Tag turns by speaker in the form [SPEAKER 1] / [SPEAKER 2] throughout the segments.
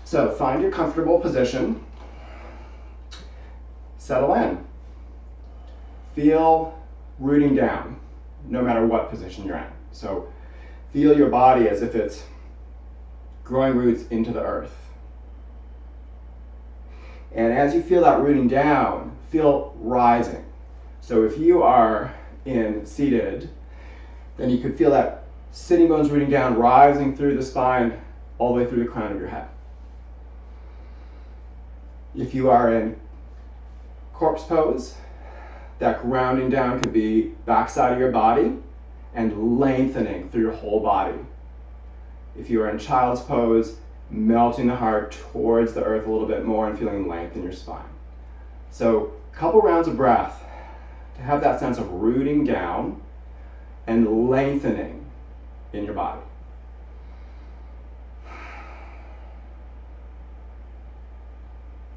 [SPEAKER 1] So find your comfortable position, settle in. Feel rooting down, no matter what position you're in. So feel your body as if it's growing roots into the earth. And as you feel that rooting down, feel rising. So if you are in seated, then you could feel that sitting bones rooting down, rising through the spine, all the way through the crown of your head. If you are in corpse pose, that grounding down could be backside of your body and lengthening through your whole body. If you are in child's pose, melting the heart towards the earth a little bit more and feeling length in your spine. So a couple rounds of breath to have that sense of rooting down and lengthening in your body.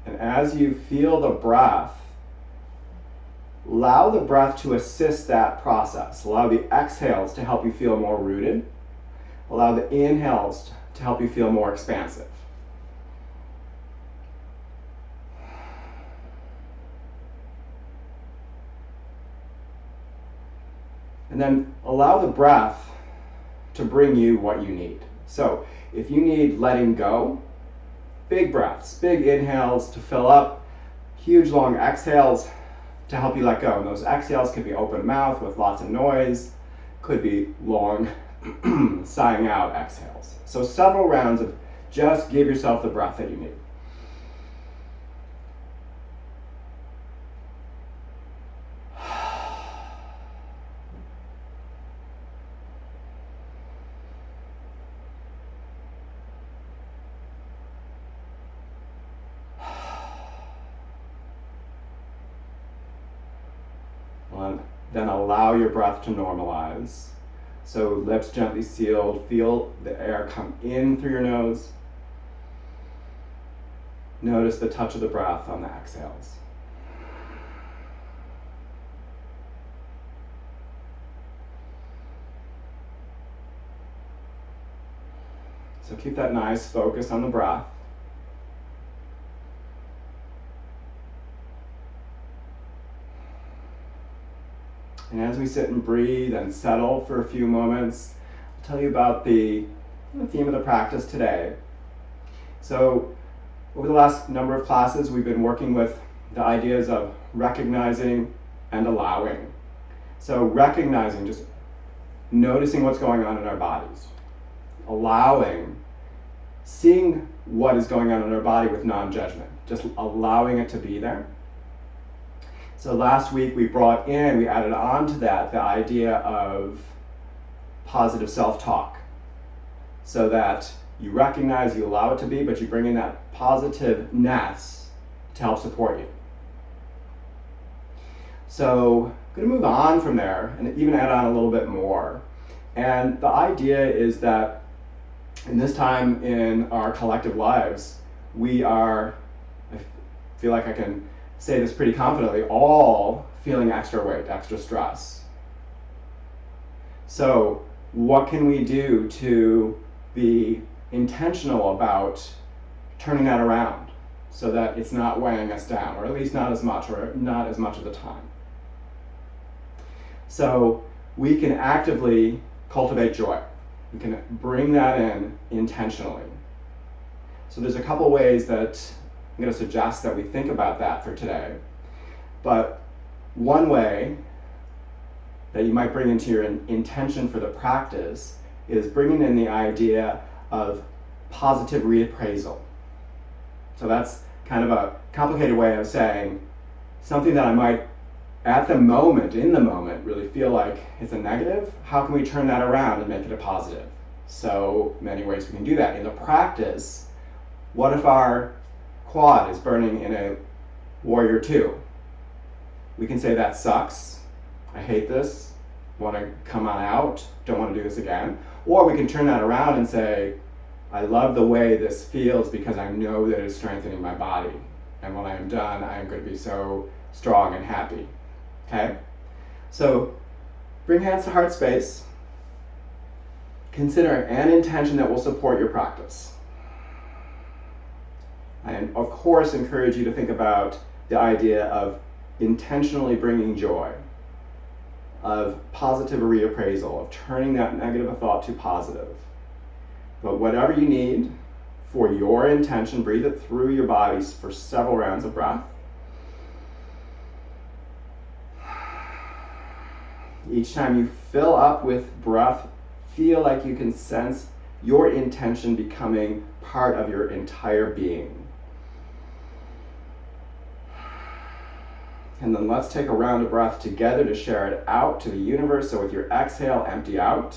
[SPEAKER 1] And as you feel the breath, allow the breath to assist that process. Allow the exhales to help you feel more rooted. Allow the inhales to help you feel more expansive. And then allow the breath to bring you what you need. So if you need letting go, big breaths, big inhales to fill up, huge long exhales to help you let go. And those exhales could be open mouth with lots of noise, could be long sighing out exhales. So several rounds of just give yourself the breath that you need. And then allow your breath to normalize. So lips gently sealed, feel the air come in through your nose. Notice the touch of the breath on the exhales. So keep that nice focus on the breath. And as we sit and breathe and settle for a few moments, I'll tell you about the theme of the practice today. So over the last number of classes, we've been working with the ideas of recognizing and allowing. So recognizing, just noticing what's going on in our bodies. Allowing, seeing what is going on in our body with non-judgment, just allowing it to be there. So last week we added on to that the idea of positive self-talk. So that you recognize, you allow it to be, but you bring in that positiveness to help support you. So I'm going to move on from there and even add on a little bit more. And the idea is that in this time in our collective lives, we are, I feel like I can say this pretty confidently, all feeling extra weight, extra stress. So what can we do to be intentional about turning that around so that it's not weighing us down, or at least not as much, or not as much of the time? So we can actively cultivate joy. We can bring that in intentionally. So there's a couple ways that I'm going to suggest that we think about that for today. But one way that you might bring into your intention for the practice is bringing in the idea of positive reappraisal. So that's kind of a complicated way of saying something that I might, at the moment, in the moment, really feel like it's a negative. How can we turn that around and make it a positive? So many ways we can do that. In the practice, what if our quad is burning in a warrior 2? We can say that sucks, I hate this, want to come on out, don't want to do this again. Or we can turn that around and say, I love the way this feels because I know that it's strengthening my body. And when I am done, I am going to be so strong and happy. Okay? So bring hands to heart space. Consider an intention that will support your practice. I, of course, encourage you to think about the idea of intentionally bringing joy, of positive reappraisal, of turning that negative thought to positive. But whatever you need for your intention, breathe it through your bodies for several rounds of breath. Each time you fill up with breath, feel like you can sense your intention becoming part of your entire being. And then let's take a round of breath together to share it out to the universe. So with your exhale, empty out.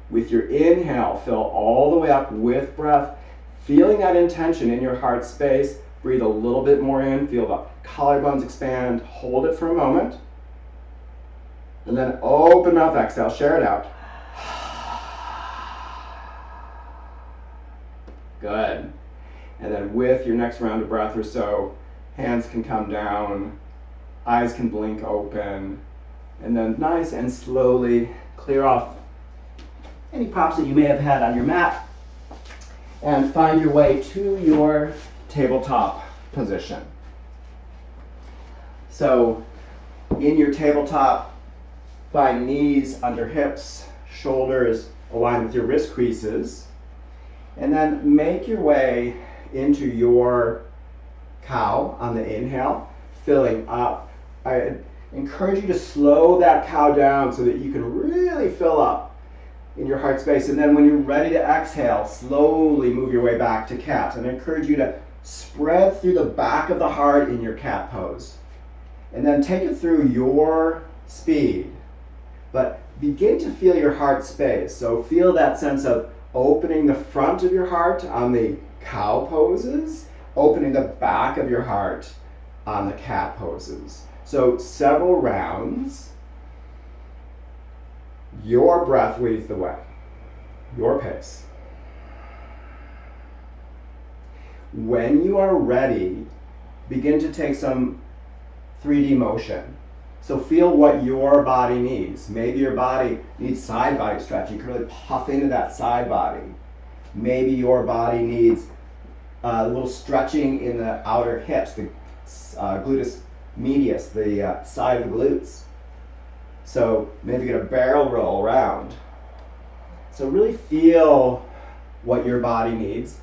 [SPEAKER 1] With your inhale, fill all the way up with breath, feeling that intention in your heart space. Breathe a little bit more in, feel the collarbones expand, hold it for a moment. And then open mouth, exhale, share it out. Good. And then with your next round of breath or so, hands can come down, eyes can blink open, and then nice and slowly clear off any props that you may have had on your mat and find your way to your tabletop position. So in your tabletop, find knees under hips, shoulders aligned with your wrist creases, and then make your way into your cow on the inhale, filling up. I encourage you to slow that cow down so that you can really fill up in your heart space. And then when you're ready to exhale, slowly move your way back to cat. And I encourage you to spread through the back of the heart in your cat pose. And then take it through your speed. But begin to feel your heart space. So feel that sense of opening the front of your heart on the cow poses, opening the back of your heart on the cat poses. So several rounds. Your breath leads the way. Your pace. When you are ready, begin to take some 3D motion. So feel what your body needs. Maybe your body needs side body stretch. You can really puff into that side body. Maybe your body needs a little stretching in the outer hips, the gluteus medius, the side of the glutes. So maybe get a barrel roll around. So really feel what your body needs.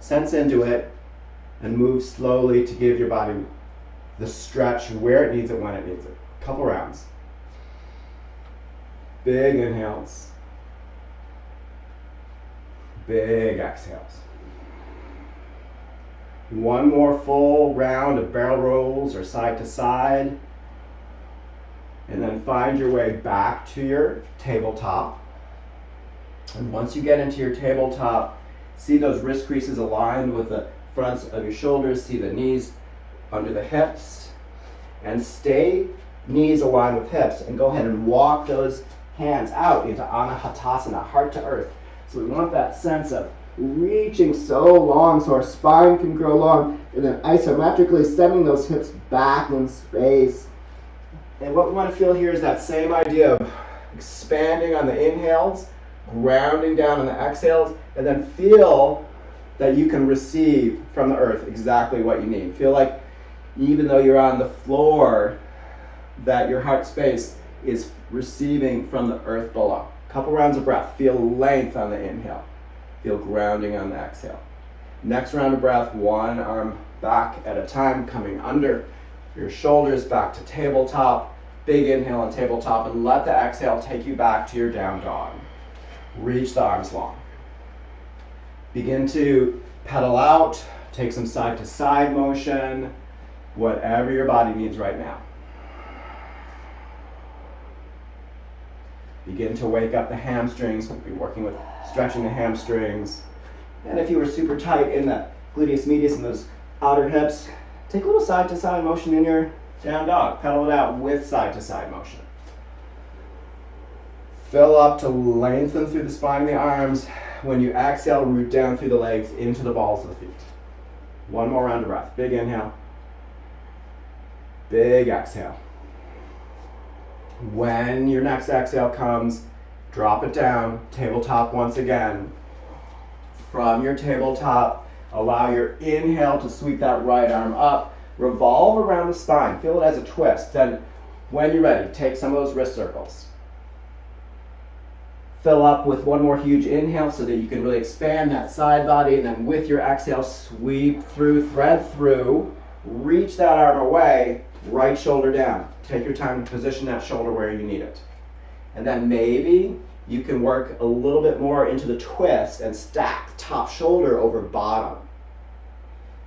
[SPEAKER 1] Sense into it and move slowly to give your body the stretch where it needs it, when it needs it. Couple rounds. Big inhales. Big exhales. One more full round of barrel rolls or side to side. And then find your way back to your tabletop. And once you get into your tabletop, see those wrist creases aligned with the fronts of your shoulders. See the knees under the hips. And stay knees aligned with hips. And go ahead and walk those hands out into Anahatasana, heart to earth. So we want that sense of reaching so long so our spine can grow long. And then isometrically sending those hips back in space. And what we want to feel here is that same idea of expanding on the inhales, grounding down on the exhales, and then feel that you can receive from the earth exactly what you need. Feel like even though you're on the floor, that your heart space is receiving from the earth below. Couple rounds of breath. Feel length on the inhale. Feel grounding on the exhale. Next round of breath, one arm back at a time, coming under your shoulders back to tabletop. Big inhale on tabletop, and let the exhale take you back to your down dog. Reach the arms long. Begin to pedal out. Take some side to side motion. Whatever your body needs right now. Begin to wake up the hamstrings. We'll be working with stretching the hamstrings. And if you were super tight in the gluteus medius and those outer hips, take a little side to side motion in your down dog. Pedal it out with side to side motion. Fill up to lengthen through the spine of the arms. When you exhale, root down through the legs into the balls of the feet. One more round of breath. Big inhale. Big exhale. When your next exhale comes, drop it down, tabletop once again. From your tabletop, Allow your inhale to sweep that right arm up. Revolve around the spine. Feel it as a twist. Then when you're ready, take some of those wrist circles. Fill up with one more huge inhale so that you can really expand that side body. And then with your exhale, sweep through, thread through. Reach that arm away, right shoulder down. Take your time to position that shoulder where you need it. And then maybe you can work a little bit more into the twist and stack top shoulder over bottom.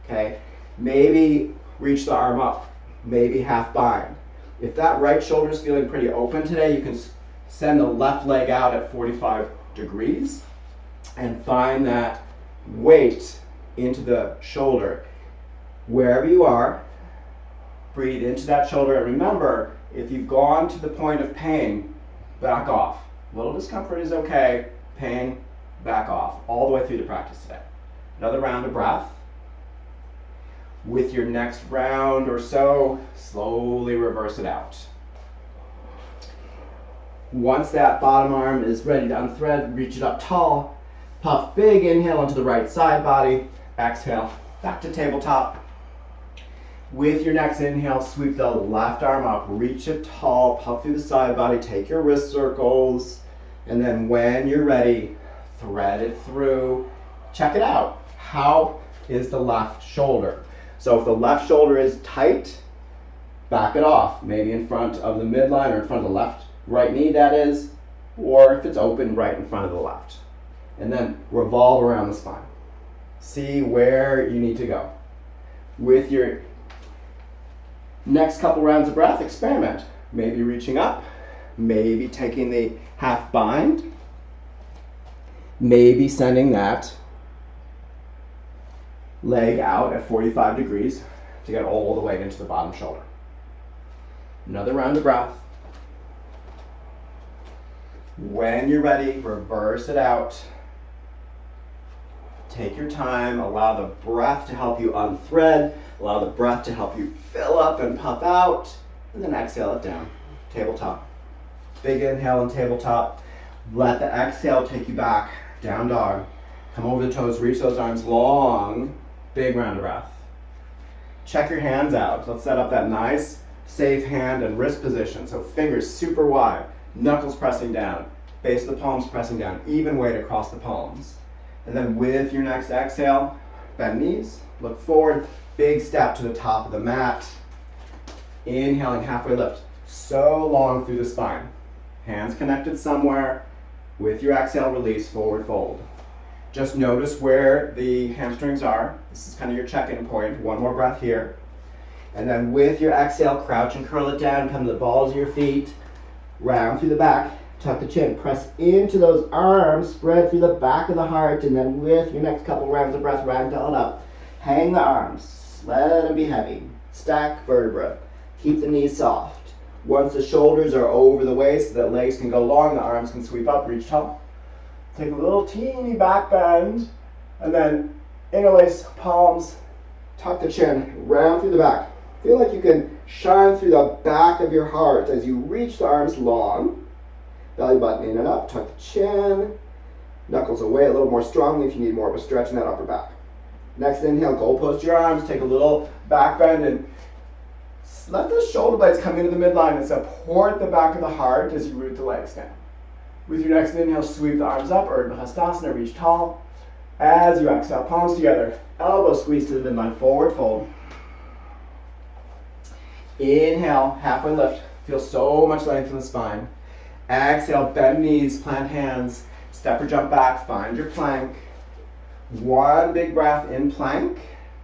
[SPEAKER 1] Okay? Maybe reach the arm up, maybe half bind. If that right shoulder is feeling pretty open today, you can send the left leg out at 45 degrees and find that weight into the shoulder. Wherever you are, breathe into that shoulder, and remember, if you've gone to the point of pain, back off. A little discomfort is okay. Pain, back off. All the way through the practice today. Another round of breath. With your next round or so, slowly reverse it out. Once that bottom arm is ready to unthread, reach it up tall. Puff big inhale onto the right side body. Exhale, back to tabletop. With your next inhale, sweep the left arm up, reach it tall, puff through the side body, take your wrist circles, and then when you're ready, thread it through. Check it out. How is the left shoulder? So if the left shoulder is tight, back it off, maybe in front of the midline or in front of the left, right knee that is, or if it's open, right in front of the left. And then revolve around the spine. See where you need to go. With your next couple rounds of breath, experiment. Maybe reaching up, maybe taking the half bind, maybe sending that leg out at 45 degrees to get all the weight into the bottom shoulder. Another round of breath. When you're ready, reverse it out. Take your time, allow the breath to help you unthread, allow the breath to help you fill up and puff out, and then exhale it down. Tabletop. Big inhale and tabletop. Let the exhale take you back, down dog. Come over the toes, reach those arms long. Big round of breath. Check your hands out. Let's set up that nice, safe hand and wrist position. So fingers super wide, knuckles pressing down, base of the palms pressing down, even weight across the palms. And then with your next exhale, bend knees, look forward, big step to the top of the mat. Inhaling, halfway lift, so long through the spine. Hands connected somewhere. With your exhale, release, forward fold. Just notice where the hamstrings are. This is kind of your check-in point. One more breath here. And then with your exhale, crouch and curl it down, come to the balls of your feet, round through the back, tuck the chin, press into those arms, spread through the back of the heart, and then with your next couple rounds of breath, ragdoll it up. Hang the arms, let them be heavy. Stack vertebra, keep the knees soft. Once the shoulders are over the waist, the legs can go long, the arms can sweep up, reach tall. Take a little teeny back bend, and then interlace palms, tuck the chin, round through the back. Feel like you can shine through the back of your heart as you reach the arms long. Belly button in and up, tuck the chin, knuckles away a little more strongly if you need more of a stretch in that upper back. Next inhale, goal post your arms, take a little back bend and let the shoulder blades come into the midline and support the back of the heart as you root the legs down. With your next inhale, sweep the arms up, Ardha Chandrasana, reach tall. As you exhale, palms together, elbow squeeze to the midline, forward fold. Inhale, halfway lift, feel so much length in the spine. Exhale, bend knees, plant hands, step or jump back, find your plank. One big breath in plank.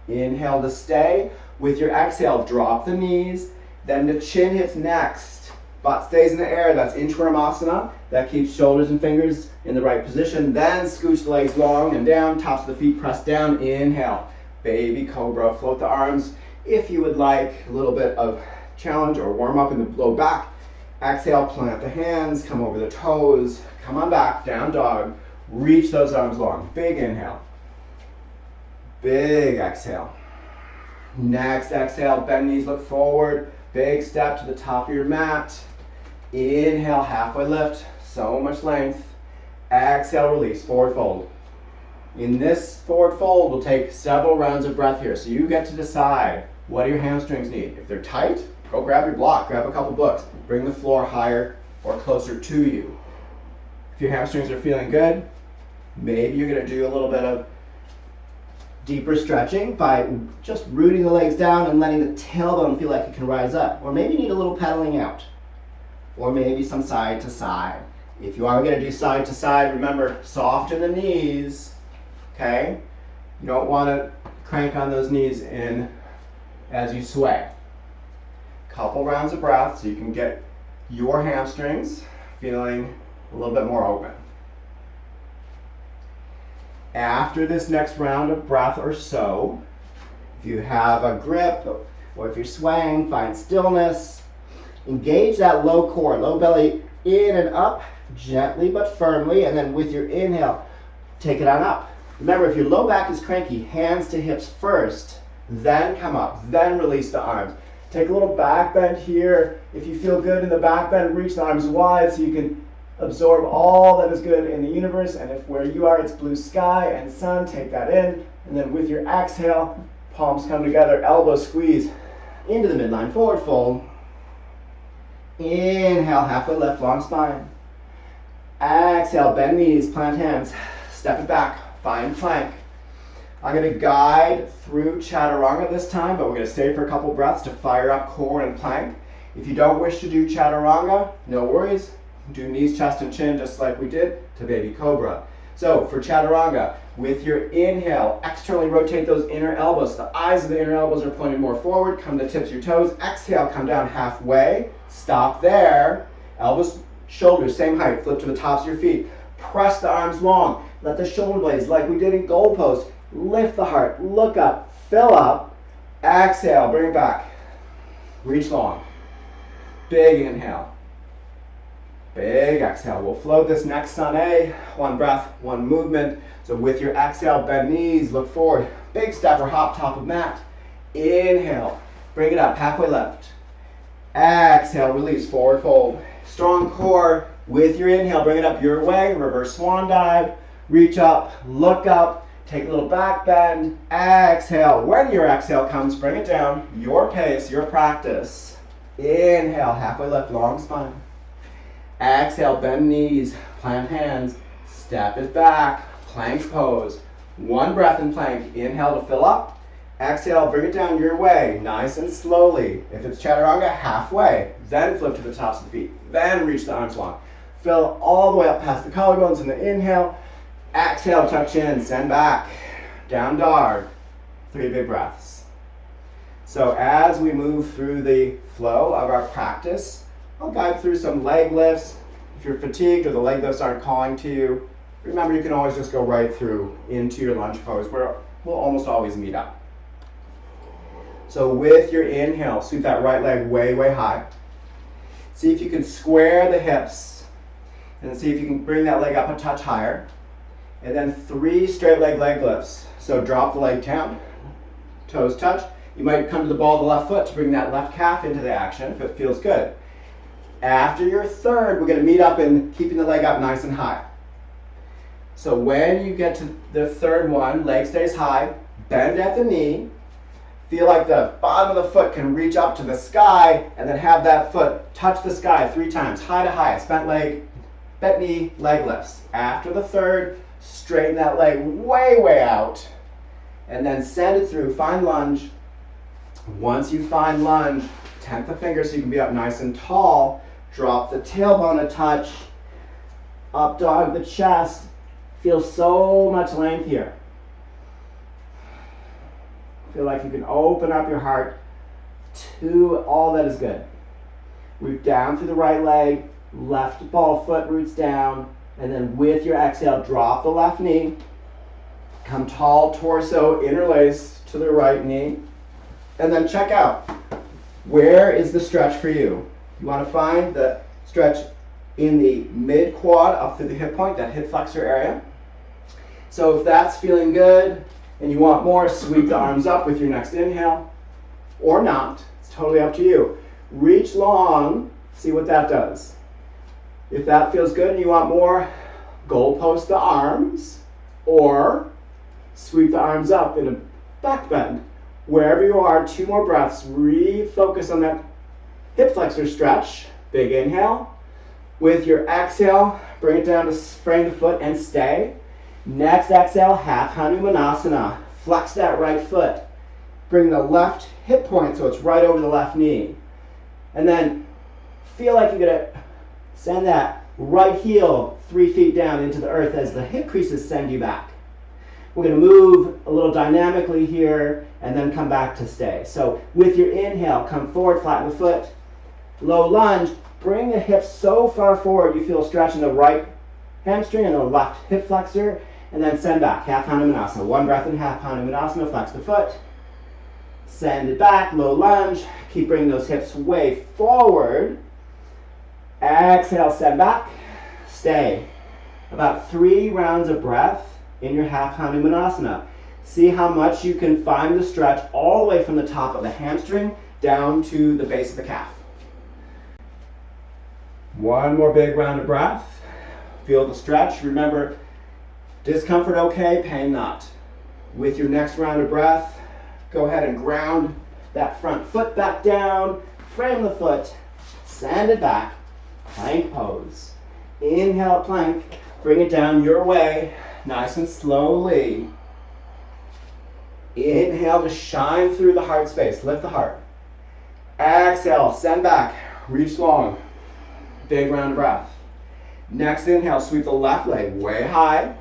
[SPEAKER 1] Inhale to stay. With your exhale, drop the knees, then the chin hits next. Butt stays in the air, that's Inchworm Asana. That keeps shoulders and fingers in the right position. Then scooch the legs long and down, tops of the feet press down. Inhale, baby cobra, float the arms. If you would like a little bit of challenge or warm up in the low back, exhale, plant the hands, come over the toes, come on back, down dog, reach those arms long. Big inhale, big exhale. Next exhale, bend knees, look forward, big step to the top of your mat. Inhale, halfway lift, so much length. Exhale, release, forward fold. In this forward fold, we'll take several rounds of breath here. So you get to decide, what do your hamstrings need? If they're tight, go grab your block, grab a couple books, bring the floor higher or closer to you. If your hamstrings are feeling good, maybe you're going to do a little bit of deeper stretching by just rooting the legs down and letting the tailbone feel like it can rise up. Or maybe you need a little pedaling out. Or maybe some side to side. If you are going to do side to side, remember, soften the knees, okay? You don't want to crank on those knees in as you sway. Couple rounds of breath so you can get your hamstrings feeling a little bit more open. After this next round of breath or so, if you have a grip or if you're swaying, find stillness. Engage that low core, low belly in and up, gently but firmly, and then with your inhale, take it on up. Remember, if your low back is cranky, hands to hips first, then come up, then release the arms. Take a little back bend here. If you feel good in the back bend, reach the arms wide so you can absorb all that is good in the universe. And if where you are it's blue sky and sun, take that in. And then with your exhale, palms come together, elbows squeeze into the midline, forward fold. Inhale, halfway lift, long spine. Exhale, bend knees, plant hands, step it back, find plank. I'm going to guide through Chaturanga this time, but we're going to stay for a couple breaths to fire up core and plank. If you don't wish to do Chaturanga, no worries. Do knees, chest, and chin just like we did to Baby Cobra. So for Chaturanga, with your inhale, externally rotate those inner elbows. The eyes of the inner elbows are pointed more forward. Come to the tips of your toes. Exhale, come down halfway. Stop there. Elbows, shoulders, same height. Flip to the tops of your feet. Press the arms long. Let the shoulder blades, like we did in goal pose, lift the heart. Look up. Fill up. Exhale. Bring it back. Reach long. Big inhale. Big exhale. We'll float this next sun A. One breath, one movement. So with your exhale, bend knees, look forward. Big step or hop, top of mat. Inhale. Bring it up, halfway left. Exhale, release, forward fold. Strong core. With your inhale, bring it up your way. Reverse swan dive. Reach up, look up. Take a little back bend. Exhale. When your exhale comes, bring it down. Your pace, your practice. Inhale, halfway lift, long spine. Exhale, bend knees, plant hands, step it back, plank pose. One breath in plank. Inhale to fill up. Exhale, bring it down your way, nice and slowly. If it's Chaturanga, halfway. Then flip to the tops of the feet. Then reach the arms long. Fill all the way up past the collarbones in the inhale. Exhale, tuck chin, send back. Down dog. 3 big breaths. So as we move through the flow of our practice, I'll guide through some leg lifts. If you're fatigued or the leg lifts aren't calling to you, remember you can always just go right through into your lunge pose where we'll almost always meet up. So with your inhale, sweep that right leg way, way high. See if you can square the hips and see if you can bring that leg up a touch higher. And then 3 straight leg lifts. So drop the leg down, toes touch. You might come to the ball of the left foot to bring that left calf into the action if it feels good. After your third, we're going to meet up in keeping the leg up nice and high. So when you get to the third one, leg stays high, bend at the knee, feel like the bottom of the foot can reach up to the sky, and then have that foot touch the sky 3 times, high to high, bent leg, bent knee, leg lifts. After the third, straighten that leg way, way out, and then send it through, find lunge. Once you find lunge, tent the fingers so you can be up nice and tall. Drop the tailbone a touch. Up dog the chest. Feel so much length here. Feel like you can open up your heart to all that is good. Root down through the right leg. Left ball foot roots down. And then with your exhale, drop the left knee. Come tall, torso, interlace to the right knee. And then check out. Where is the stretch for you? You want to find the stretch in the mid quad up through the hip point, that hip flexor area. So if that's feeling good and you want more, sweep the arms up with your next inhale, or not. It's totally up to you. Reach long, see what that does. If that feels good and you want more, goal post the arms, or Sweep the arms up in a back bend. Wherever you are, 2 more breaths. Refocus on that hip flexor stretch. Big inhale. With your exhale, bring it down to frame the foot and stay. Next exhale, half Hanumanasana. Flex that right foot. Bring the left hip point so it's right over the left knee. And then feel like you're going to send that right heel 3 feet down into the earth as the hip creases send you back. We're going to move a little dynamically here and then come back to stay. So with your inhale, come forward, flatten the foot. Low lunge, bring the hips so far forward you feel a stretch in the right hamstring and the left hip flexor, and then send back, half Hanumanasana. 1 breath in half Hanumanasana, flex the foot. Send it back, low lunge. Keep bringing those hips way forward. Exhale, send back, stay. About 3 rounds of breath in your half Hanumanasana. See how much you can find the stretch all the way from the top of the hamstring down to the base of the calf. 1 more big round of breath. Feel the stretch. Remember, discomfort okay, pain not. With your next round of breath, go ahead and ground that front foot back down, frame the foot, send it back, plank pose. Inhale, plank, bring it down your way, nice and slowly. Inhale to shine through the heart space, lift the heart. Exhale, send back, reach long. Big round of breath. Next inhale, sweep the left leg way high.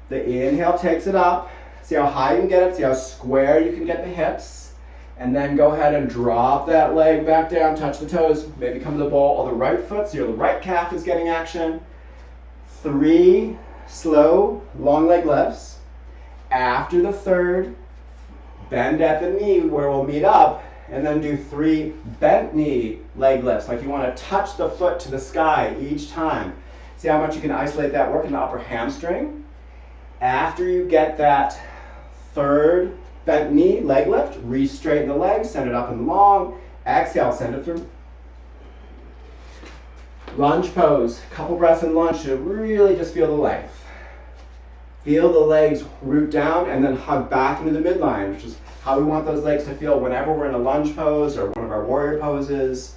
[SPEAKER 1] The inhale takes it up. See how high you can get it, see how square you can get the hips. And then go ahead and drop that leg back down, touch the toes, maybe come to the ball of the right foot so your right calf is getting action. 3 slow, long leg lifts. After the third, bend at the knee where we'll meet up, and then do 3 bent knee leg lifts, like you want to touch the foot to the sky each time. See how much you can isolate that work in the upper hamstring. After you get that third bent knee leg lift, re-straighten the legs, send it up and long. Exhale, send it through. Lunge pose, couple breaths in lunge to really just feel the length. Feel the legs root down and then hug back into the midline, which is how we want those legs to feel whenever we're in a lunge pose or one of our warrior poses.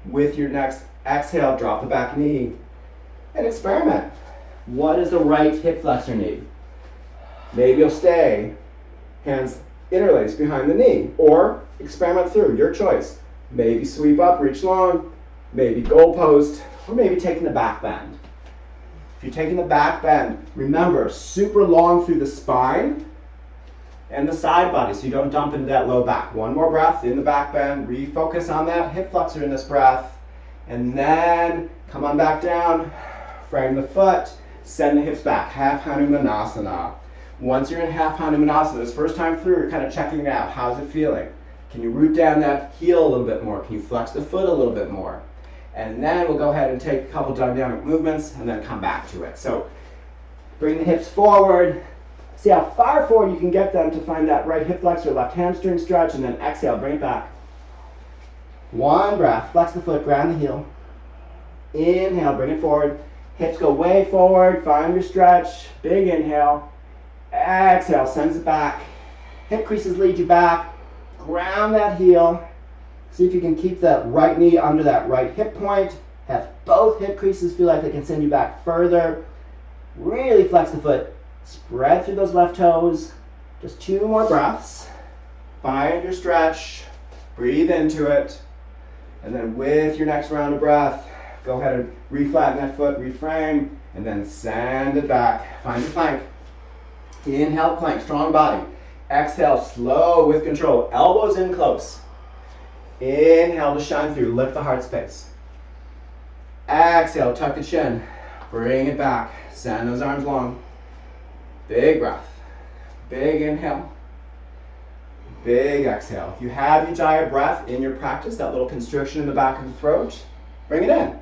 [SPEAKER 1] With your next exhale, drop the back knee and experiment. What does the right hip flexor need? Maybe you'll stay, hands interlaced behind the knee, or experiment through, your choice. Maybe sweep up, reach long, maybe goal post, or maybe taking the back bend. If you're taking the back bend, remember, super long through the spine and the side body so you don't dump into that low back. 1 more breath in the back bend, refocus on that hip flexor in this breath, and then come on back down, frame the foot, send the hips back, half Hanumanasana. Once you're in half Hanumanasana, this first time through, you're kind of checking it out. How's it feeling? Can you root down that heel a little bit more? Can you flex the foot a little bit more? And then we'll go ahead and take a couple dynamic movements and then come back to it. So bring the hips forward. See how far forward you can get them to find that right hip flexor, left hamstring stretch, and then exhale, bring it back. 1 breath, flex the foot, ground the heel. Inhale, bring it forward. Hips go way forward, find your stretch. Big inhale. Exhale, sends it back. Hip creases lead you back. Ground that heel. See if you can keep that right knee under that right hip point. Have both hip creases feel like they can send you back further. Really flex the foot. Spread through those left toes. Just 2 more breaths. Find your stretch. Breathe into it. And then with your next round of breath, go ahead and reflatten that foot, reframe, and then send it back. Find your plank. Inhale, plank, strong body. Exhale, slow with control. Elbows in close. Inhale to shine through, lift the heart space. Exhale, tuck the chin. Bring it back. Send those arms long. Big breath. Big inhale. Big exhale. If you have Ujjayi breath in your practice, that little constriction in the back of the throat, bring it in.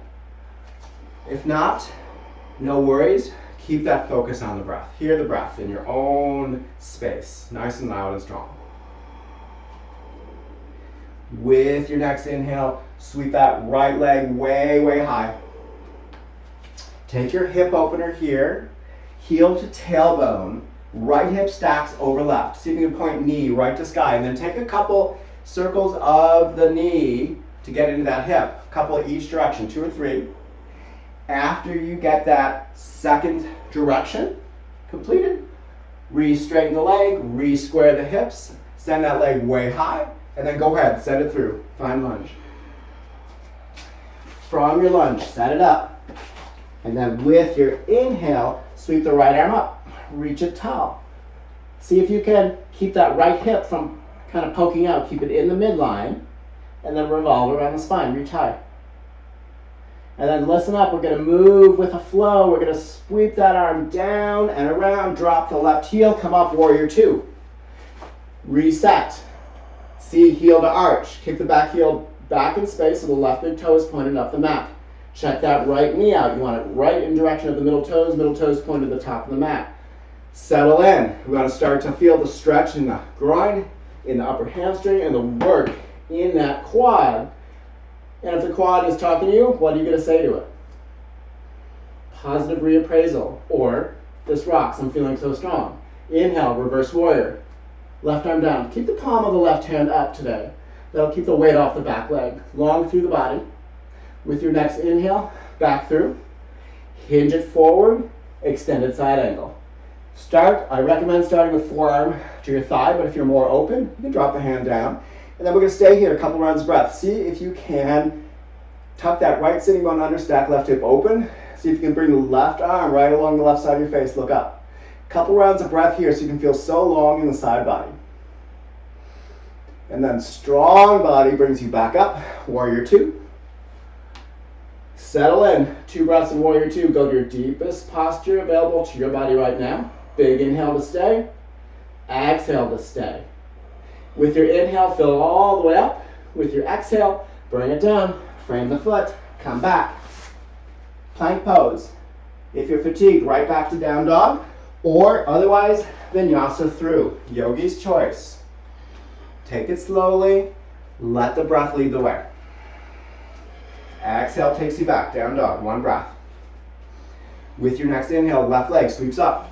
[SPEAKER 1] If not, no worries. Keep that focus on the breath. Hear the breath in your own space, nice and loud and strong. With your next inhale, sweep that right leg way, way high. Take your hip opener here, heel to tailbone, Right hip stacks over left. See if you can point knee right to sky, and then take a couple circles of the knee to get into that hip. A couple each direction, 2 or 3. After you get that second direction completed, re-straighten the leg, re-square the hips, send that leg way high, and then go ahead, send it through. Find lunge. From your lunge, set it up, and then with your inhale, sweep the right arm up, reach it tall. See if you can keep that right hip from kind of poking out, keep it in the midline, and then revolve around the spine, reach high. And then listen up, we're gonna move with a flow, we're gonna sweep that arm down and around, drop the left heel, come up, warrior 2. Reset. See heel to arch, kick the back heel back in space so the left big toe is pointed up the mat. Check that right knee out, you want it right in direction of the middle toes pointed to the top of the mat. Settle in, we want to start to feel the stretch in the groin, in the upper hamstring, and the work in that quad. And if the quad is talking to you, what are you going to say to it? Positive reappraisal, or this rocks, I'm feeling so strong. Inhale, reverse warrior. Left arm down. Keep the palm of the left hand up today. That'll keep the weight off the back leg. Long through the body. With your next inhale, back through. Hinge it forward, extended side angle. I recommend starting with forearm to your thigh, but if you're more open, you can drop the hand down. And then we're going to stay here a couple rounds of breath. See if you can tuck that right sitting bone under, stack left hip open. See if you can bring the left arm right along the left side of your face, look up. Couple rounds of breath here so you can feel so long in the side body. And then strong body brings you back up, warrior 2. Settle in, 2 breaths in warrior 2. Go to your deepest posture available to your body right now. Big inhale to stay, exhale to stay. With your inhale, fill it all the way up. With your exhale, bring it down, frame the foot, come back. Plank pose. If you're fatigued, right back to down dog, or otherwise, vinyasa through. Yogi's choice. Take it slowly, let the breath lead the way. Exhale takes you back, down dog, 1 breath. With your next inhale, left leg sweeps up.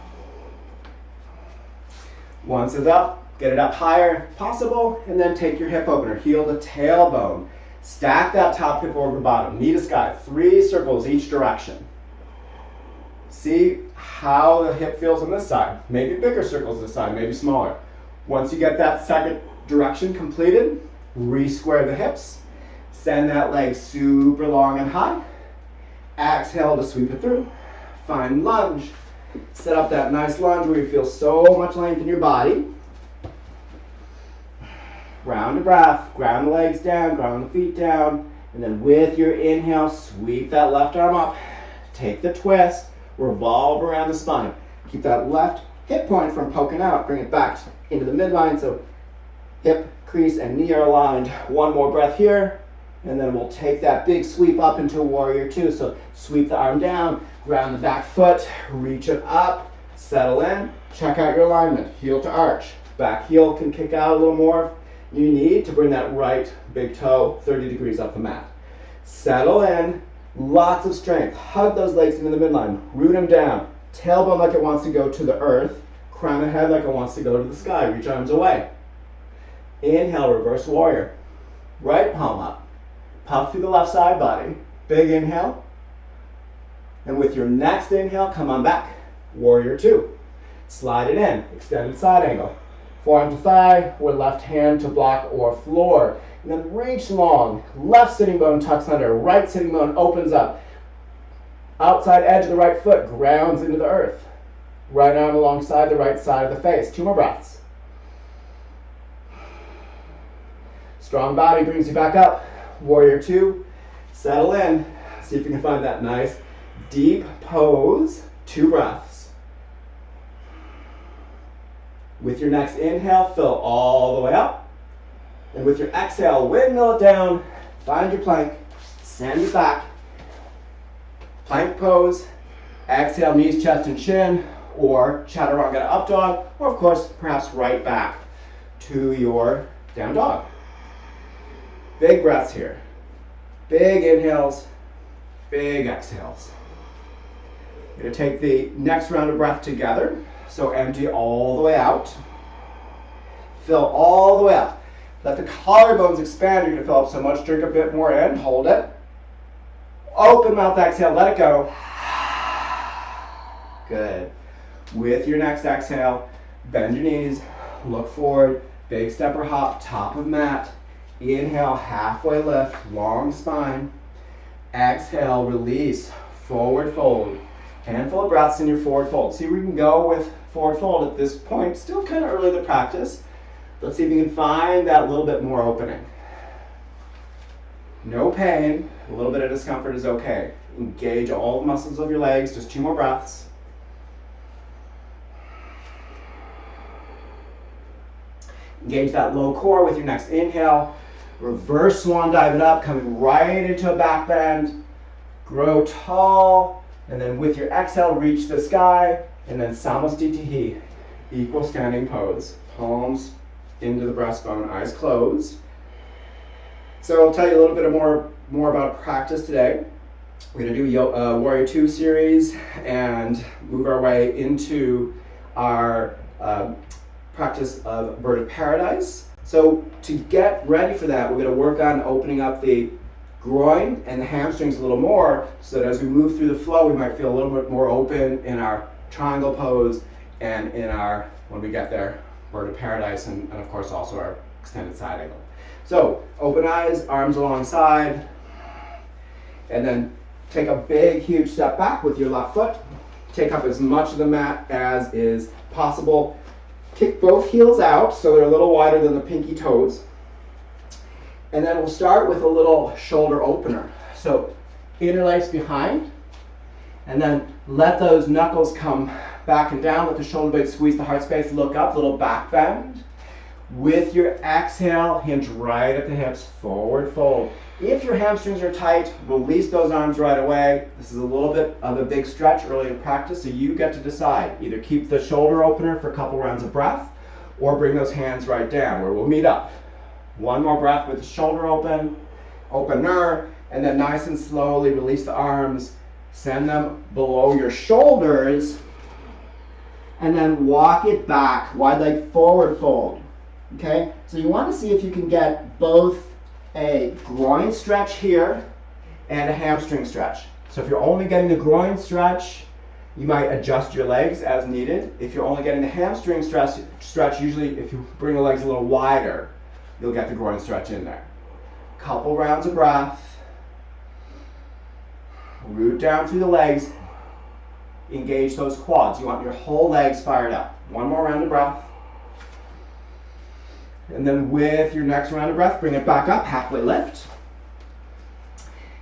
[SPEAKER 1] Once it's up, get it up higher if possible, and then take your hip opener, heel to tailbone. Stack that top hip over bottom, knee to sky, 3 circles each direction. See how the hip feels on this side. Maybe bigger circles this side, maybe smaller. Once you get that second direction completed, re-square the hips. Send that leg super long and high. Exhale to sweep it through. Find lunge. Set up that nice lunge where you feel so much length in your body. Round the breath, ground the legs down, ground the feet down, and then with your inhale, sweep that left arm up. Take the twist, revolve around the spine. Keep that left hip point from poking out. Bring it back into the midline so hip, crease, and knee are aligned. 1 more breath here, and then we'll take that big sweep up into warrior 2. So sweep the arm down, ground the back foot, reach it up, settle in, check out your alignment, heel to arch. Back heel can kick out a little more if you need to bring that right big toe 30 degrees up the mat. Settle in, lots of strength. Hug those legs into the midline, root them down. Tailbone like it wants to go to the earth, crown of head like it wants to go to the sky. Reach arms away. Inhale, reverse warrior. Right palm up. Puff through the left side body. Big inhale. And with your next inhale, come on back. Warrior 2. Slide it in. Extended side angle. Forearm to thigh, or left hand to block or floor. And then reach long. Left sitting bone tucks under. Right sitting bone opens up. Outside edge of the right foot grounds into the earth. Right arm alongside the right side of the face. 2 more breaths. Strong body brings you back up. Warrior 2. Settle in. See if you can find that nice deep pose. 2 breaths. With your next inhale, fill all the way up. And with your exhale, windmill it down. Find your plank. Send it back. Plank pose. Exhale, knees, chest, and chin. Or Chaturanga to up dog. Or of course, perhaps right back to your down dog. Big breaths here. Big inhales. Big exhales. We're going to take the next round of breath together. So empty all the way out. Fill all the way up. Let the collarbones expand. You're going to fill up so much. Drink a bit more in. Hold it. Open mouth exhale. Let it go. Good. With your next exhale, bend your knees. Look forward. Big step or hop. Top of mat. Inhale. Halfway lift. Long spine. Exhale. Release. Forward fold. Handful of breaths in your forward fold. See where you can go with forward fold at this point. Still kind of early to practice. Let's see if you can find that little bit more opening. No pain. A little bit of discomfort is okay. Engage all the muscles of your legs. Just 2 more breaths. Engage that low core with your next inhale. Reverse swan dive it up, coming right into a back bend. Grow tall. And then with your exhale, reach the sky, and then Samastitihi, equal standing pose. Palms into the breastbone, eyes closed. So I'll tell you a little bit more about practice today. We're going to do Warrior 2 series and move our way into our practice of Bird of Paradise. So to get ready for that, we're going to work on opening up the groin and the hamstrings a little more, so that as we move through the flow, we might feel a little bit more open in our triangle pose and in our, when we get there, Bird of Paradise, and of course also our extended side angle. So open eyes, arms alongside, and then take a big, huge step back with your left foot. Take up as much of the mat as is possible. Kick both heels out so they're a little wider than the pinky toes. And then we'll start with a little shoulder opener. So inner legs behind, and then let those knuckles come back and down. Let the shoulder blades squeeze the heart space. Look up, little back bend. With your exhale, hinge right at the hips, forward fold. If your hamstrings are tight, release those arms right away. This is a little bit of a big stretch early in practice, so you get to decide. Either keep the shoulder opener for a couple rounds of breath, or bring those hands right down where we'll meet up. One more breath with the shoulder opener, and then nice and slowly release the arms, send them below your shoulders, and then walk it back, wide leg forward fold. Okay, so you want to see if you can get both a groin stretch here and a hamstring stretch. So if you're only getting the groin stretch, you might adjust your legs as needed. If you're only getting the hamstring stretch, usually if you bring the legs a little wider, you'll get the groin stretch in there. Couple rounds of breath. Root down through the legs. Engage those quads. You want your whole legs fired up. One more round of breath. And then with your next round of breath, bring it back up, halfway lift.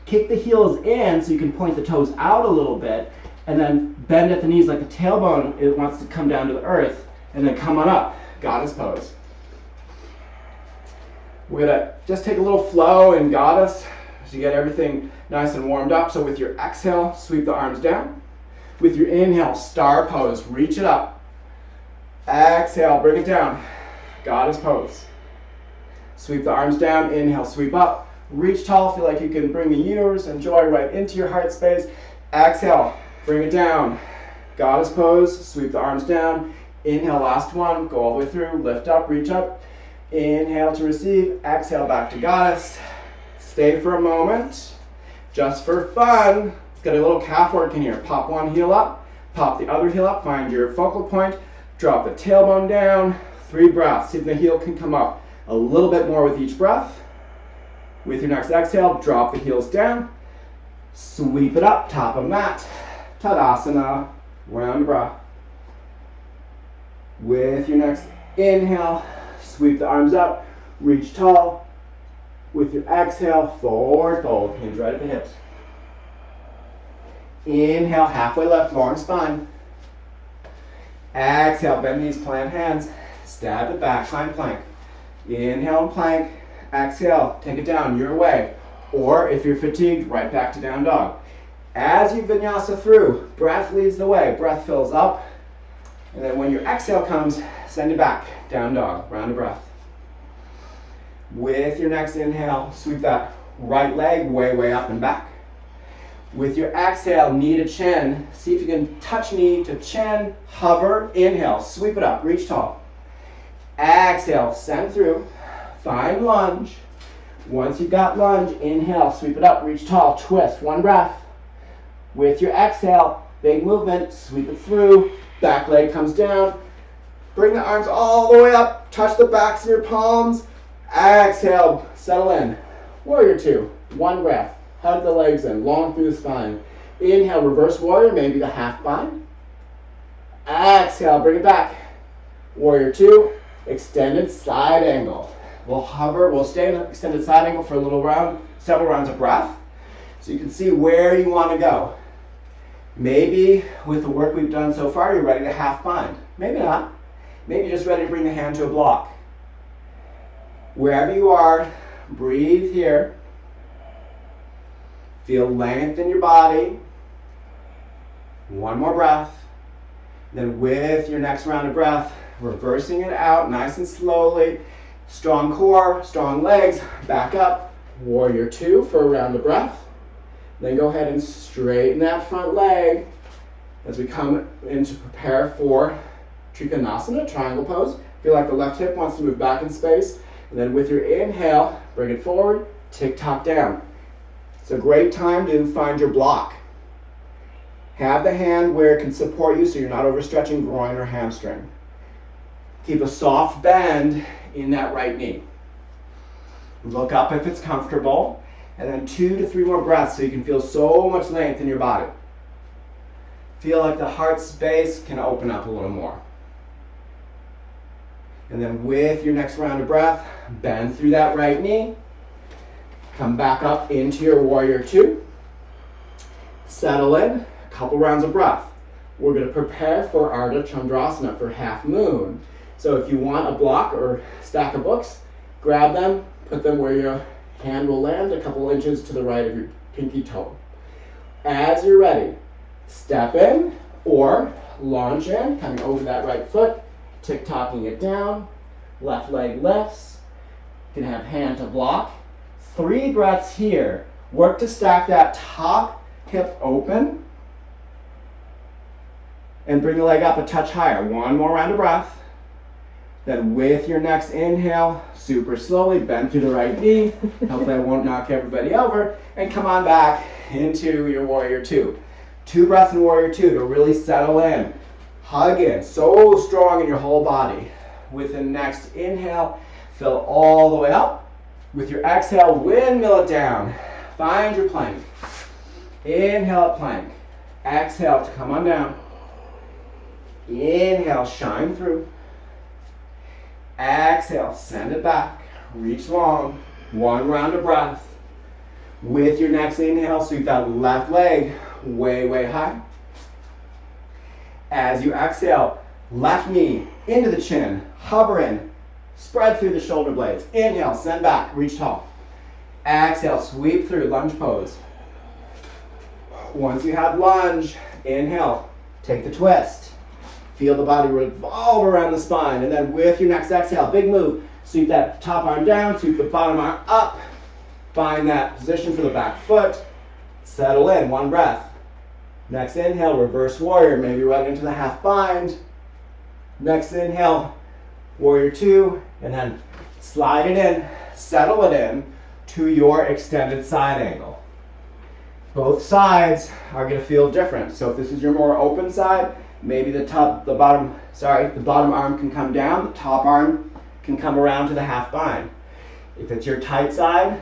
[SPEAKER 1] Kick the heels in so you can point the toes out a little bit, and then bend at the knees like the tailbone. It wants to come down to the earth, and then come on up, Goddess Pose. We're gonna just take a little flow in Goddess so you get everything nice and warmed up. So with your exhale, sweep the arms down. With your inhale, Star Pose, reach it up. Exhale, bring it down, Goddess Pose. Sweep the arms down, inhale, sweep up. Reach tall, feel like you can bring the universe and joy right into your heart space. Exhale, bring it down, Goddess Pose, sweep the arms down. Inhale, last one, go all the way through, lift up, reach up. Inhale to receive, exhale back to Goddess. Stay for a moment, just for fun. Let's get a little calf work in here. Pop one heel up, pop the other heel up, find your focal point, drop the tailbone down, 3 breaths. See if the heel can come up a little bit more with each breath. With your next exhale, drop the heels down, sweep it up, top of mat, Tadasana, round of breath. With your next inhale, sweep the arms up, reach tall. With your exhale, forward fold, hinge right at the hips. Inhale, halfway left, long spine. Exhale, bend knees, plant hands, stab it back, climb plank. Inhale and plank, exhale, take it down your way. Or if you're fatigued, right back to down dog. As you vinyasa through, breath leads the way, breath fills up. And then when your exhale comes, send it back, down dog, round of breath. With your next inhale, sweep that right leg way up and back. With your exhale, knee to chin. See if you can touch knee to chin, hover, inhale, sweep it up, reach tall. Exhale, send through, find lunge. Once you've got lunge, inhale, sweep it up, reach tall, twist, one breath. With your exhale, big movement, sweep it through, back leg comes down. Bring the arms all the way up, touch the backs of your palms. Exhale, settle in. Warrior two, one breath. Hug the legs in, long through the spine. Inhale, reverse warrior, maybe the half bind. Exhale, bring it back. Warrior two, extended side angle. We'll hover, we'll stay in extended side angle for a little round, several rounds of breath. So you can see where you want to go. Maybe with the work we've done so far, you're ready to half bind. Maybe not. Maybe you're just ready to bring the hand to a block. Wherever you are, breathe here. Feel length in your body. One more breath. Then with your next round of breath, reversing it out nice and slowly. Strong core, strong legs, back up. Warrior two for a round of breath. Then go ahead and straighten that front leg as we come in to prepare for Trikonasana, triangle pose. Feel like the left hip wants to move back in space. And then with your inhale, bring it forward, tick-tock down. It's a great time to find your block. Have the hand where it can support you so you're not overstretching groin or hamstring. Keep a soft bend in that right knee. Look up if it's comfortable. And then 2 to 3 more breaths so you can feel so much length in your body. Feel like the heart space can open up a little more. And then with your next round of breath, bend through that right knee. Come back up into your warrior two. Settle in, a couple rounds of breath. We're going to prepare for Ardha Chandrasana for half moon. So if you want a block or stack of books, grab them, put them where your hand will land a couple inches to the right of your pinky toe. As you're ready, step in or launch in, coming over that right foot, tick-tocking it down, left leg lifts. You can have hand to block. 3 breaths here. Work to stack that top hip open and bring the leg up a touch higher. 1 more round of breath. Then with your next inhale, super slowly bend through the right knee. Hopefully I won't knock everybody over. And come on back into your warrior two. 2 breaths in warrior two to really settle in. Hug in, so strong in your whole body. With the next inhale, fill all the way up. With your exhale, windmill it down. Find your plank. Inhale at plank. Exhale to come on down. Inhale, shine through. Exhale, send it back. Reach long. 1 round of breath. With your next inhale, sweep that left leg way, way high. As you exhale, left knee into the chin, hover in, spread through the shoulder blades. Inhale, send back, reach tall. Exhale, sweep through, lunge pose. Once you have lunge, inhale, take the twist. Feel the body revolve around the spine, and then with your next exhale, big move. Sweep that top arm down, sweep the bottom arm up. Find that position for the back foot. Settle in, 1 breath. Next inhale, reverse warrior, maybe right into the half bind. Next inhale, warrior two, and then slide it in, settle it in to your extended side angle. Both sides are going to feel different. So if this is your more open side, maybe the bottom arm can come down, the top arm can come around to the half bind. If it's your tight side,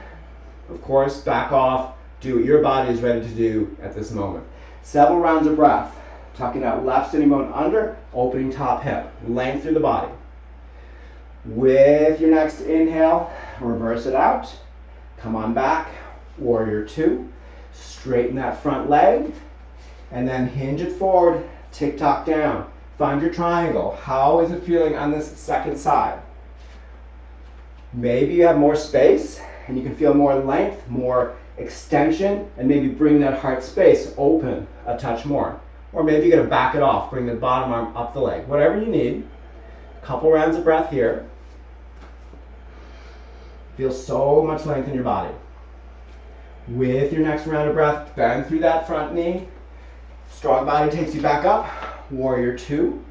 [SPEAKER 1] of course, back off, do what your body is ready to do at this moment. Several rounds of breath. Tucking out left sitting bone under, opening top hip. Length through the body. With your next inhale, reverse it out. Come on back, warrior two. Straighten that front leg. And then hinge it forward, tick-tock down. Find your triangle. How is it feeling on this second side? Maybe you have more space and you can feel more length, more extension, and maybe bring that heart space open a touch more. Or maybe you're going to back it off, bring the bottom arm up the leg. Whatever you need. A couple rounds of breath here. Feel so much length in your body. With your next round of breath, bend through that front knee. Strong body takes you back up, warrior two,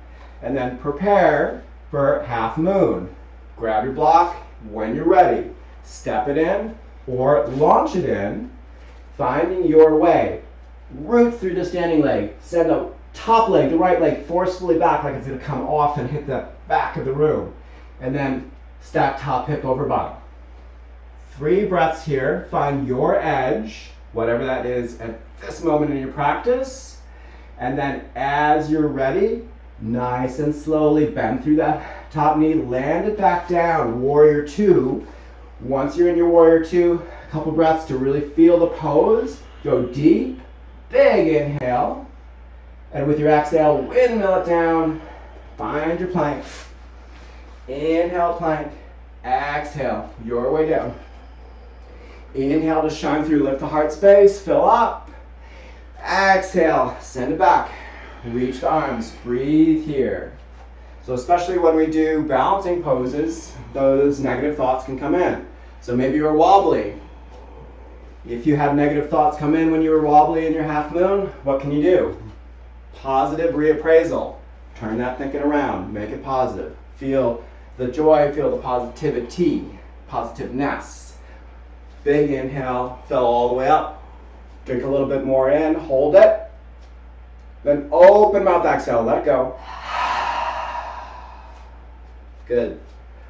[SPEAKER 1] and then prepare for half moon. Grab your block when you're ready. Step it in or launch it in, finding your way. Root through the standing leg. Send the top leg, the right leg, forcefully back like it's going to come off and hit the back of the room. And then stack top hip over bottom. 3 breaths here. Find your edge, whatever that is at this moment in your practice. And then as you're ready, nice and slowly bend through that top knee, land it back down, warrior two. Once you're in your warrior two, a couple breaths to really feel the pose. Go deep, big inhale. And with your exhale, windmill it down. Find your plank. Inhale, plank. Exhale, your way down. Inhale to shine through, lift the heart space, fill up. Exhale, send it back. Reach the arms, breathe here. So especially when we do balancing poses, those negative thoughts can come in. So maybe you're wobbly. If you have negative thoughts come in when you were wobbly in your half moon, what can you do? Positive reappraisal. Turn that thinking around, make it positive. Feel the joy, feel the positivity, positiveness. Big inhale, fill all the way up. Drink a little bit more in, hold it. Then open mouth, exhale, let it go. Good.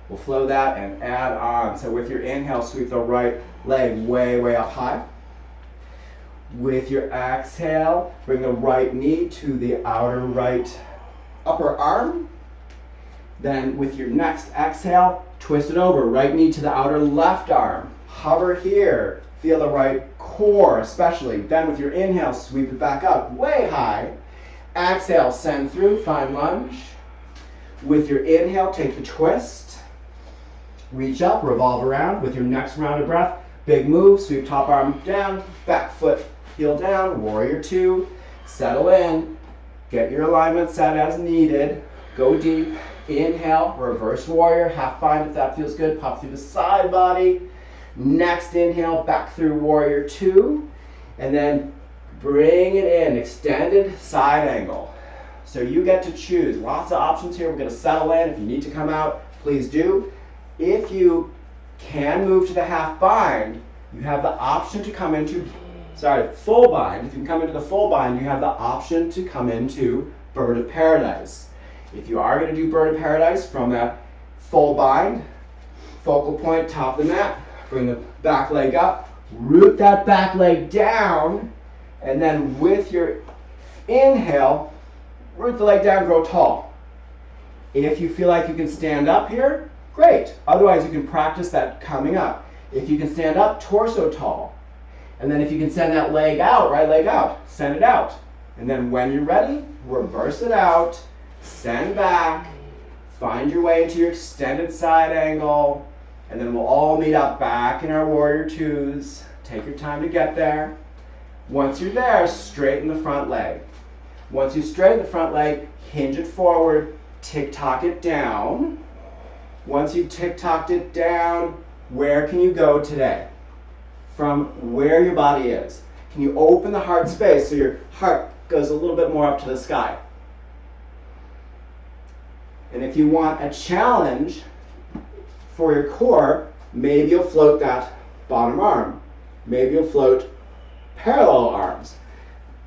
[SPEAKER 1] We'll flow that and add on. So with your inhale, sweep the right leg way, way up high. With your exhale, bring the right knee to the outer right upper arm. Then with your next exhale, twist it over. Right knee to the outer left arm. Hover here. Feel the right core especially. Then with your inhale, sweep it back up way high. Exhale, send through, find lunge. With your inhale, take the twist. Reach up, revolve around. With your next round of breath, big move, sweep top arm down, back foot, heel down, warrior two. Settle in, get your alignment set as needed. Go deep, inhale, reverse warrior, half bind if that feels good, pop through the side body. Next inhale, back through warrior two, and then bring it in, extended side angle. So you get to choose. Lots of options here. We're going to settle in. If you need to come out, please do. If you can move to the half bind, you have the option to come into, full bind. If you can come into the full bind, you have the option to come into Bird of Paradise. If you are going to do Bird of Paradise from that full bind, focal point, top of the mat, bring the back leg up, root that back leg down, and then with your inhale, root the leg down, grow tall. If you feel like you can stand up here, great. Otherwise, you can practice that coming up. If you can stand up, torso tall. And then if you can send that leg out, right leg out, send it out. And then when you're ready, reverse it out, send back, find your way into your extended side angle, and then we'll all meet up back in our warrior twos. Take your time to get there. Once you're there, straighten the front leg. Once you straighten the front leg, hinge it forward, tick-tock it down. Once you've tick-tocked it down, where can you go today? From where your body is. Can you open the heart space so your heart goes a little bit more up to the sky? And if you want a challenge for your core, maybe you'll float that bottom arm. Maybe you'll float parallel arms.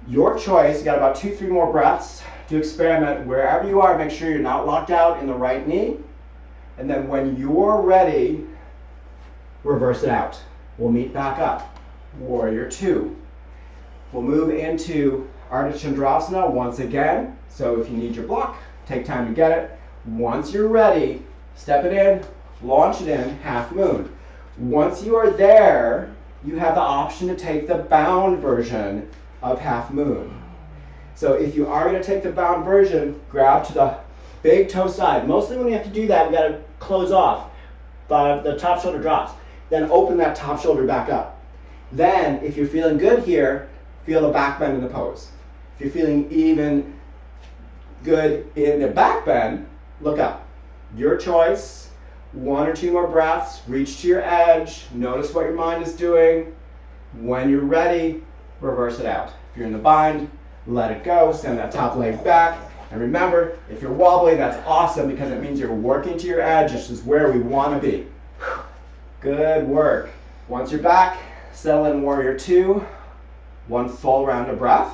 [SPEAKER 1] Your choice. You got about 2-3 more breaths to experiment wherever you are. Make sure you're not locked out in the right knee. And then when you're ready, reverse it out. We'll meet back up. Warrior two. We'll move into Ardha Chandrasana once again. So if you need your block, take time to get it. Once you're ready, step it in, launch it in, half moon. Once you are there, you have the option to take the bound version of half moon. So if you are going to take the bound version, grab to the big toe side. Mostly when we have to do that, we got to close off. The top shoulder drops. Then open that top shoulder back up. Then, if you're feeling good here, feel the back bend in the pose. If you're feeling even good in the back bend, look up. Your choice. 1 or 2 more breaths. Reach to your edge. Notice what your mind is doing. When you're ready, reverse it out. If you're in the bind, let it go, send that top leg back. And remember, if you're wobbly, that's awesome because it means you're working to your edge. This is where we want to be. Good work. Once you're back, settle in warrior two. One full round of breath.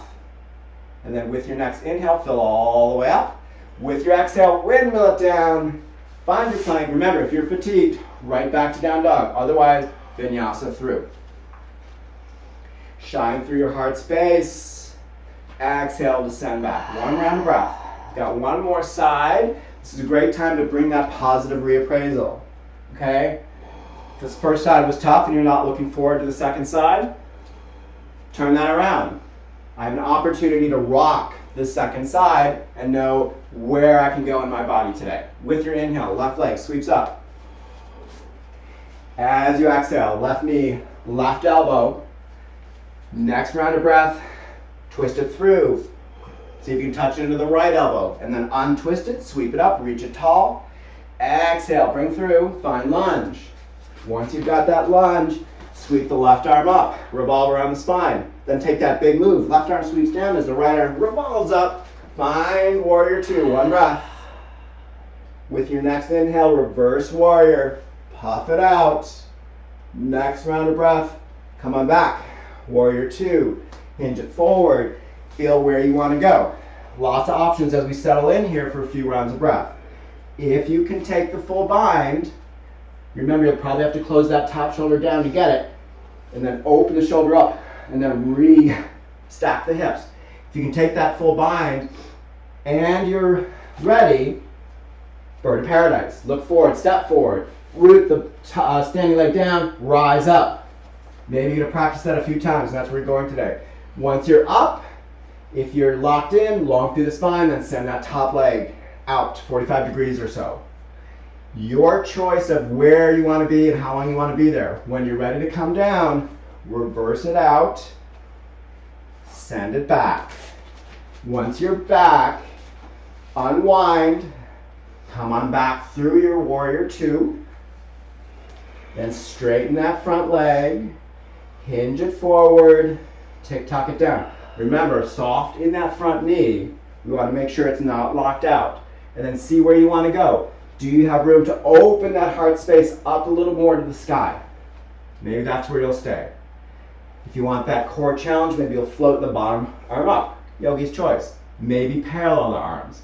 [SPEAKER 1] And then with your next inhale, fill all the way up. With your exhale, windmill it down. Find your plank. Remember, if you're fatigued, right back to down dog. Otherwise, vinyasa through. Shine through your heart space. Exhale, descend back. One round of breath. Got one more side. This is a great time to bring that positive reappraisal. Okay? If this first side was tough and you're not looking forward to the second side, turn that around. I have an opportunity to rock the second side and know where I can go in my body today. With your inhale, left leg sweeps up. As you exhale, left knee, left elbow. Next round of breath, twist it through. See if you can touch it into the right elbow. And then untwist it, sweep it up, reach it tall. Exhale, bring through, find lunge. Once you've got that lunge, sweep the left arm up, revolve around the spine. Then take that big move. Left arm sweeps down as the right arm revolves up. Find warrior two, one breath. With your next inhale, reverse warrior. Puff it out. Next round of breath, come on back. Warrior two, hinge it forward. Feel where you want to go. Lots of options as we settle in here for a few rounds of breath. If you can take the full bind, remember you'll probably have to close that top shoulder down to get it, and then open the shoulder up, and then re-stack the hips. If you can take that full bind, and you're ready, bird of paradise. Look forward, step forward, root the standing leg down, rise up. Maybe you're going to practice that a few times, and that's where you're going today. Once you're up, if you're locked in, long through the spine, then send that top leg out 45 degrees or so. Your choice of where you want to be and how long you want to be there. When you're ready to come down, reverse it out, send it back. Once you're back, unwind, come on back through your warrior two, then straighten that front leg, hinge it forward, tick-tock it down. Remember, soft in that front knee. We want to make sure it's not locked out. And then see where you want to go. Do you have room to open that heart space up a little more to the sky? Maybe that's where you'll stay. If you want that core challenge, maybe you'll float the bottom arm up. Yogi's choice. Maybe parallel the arms.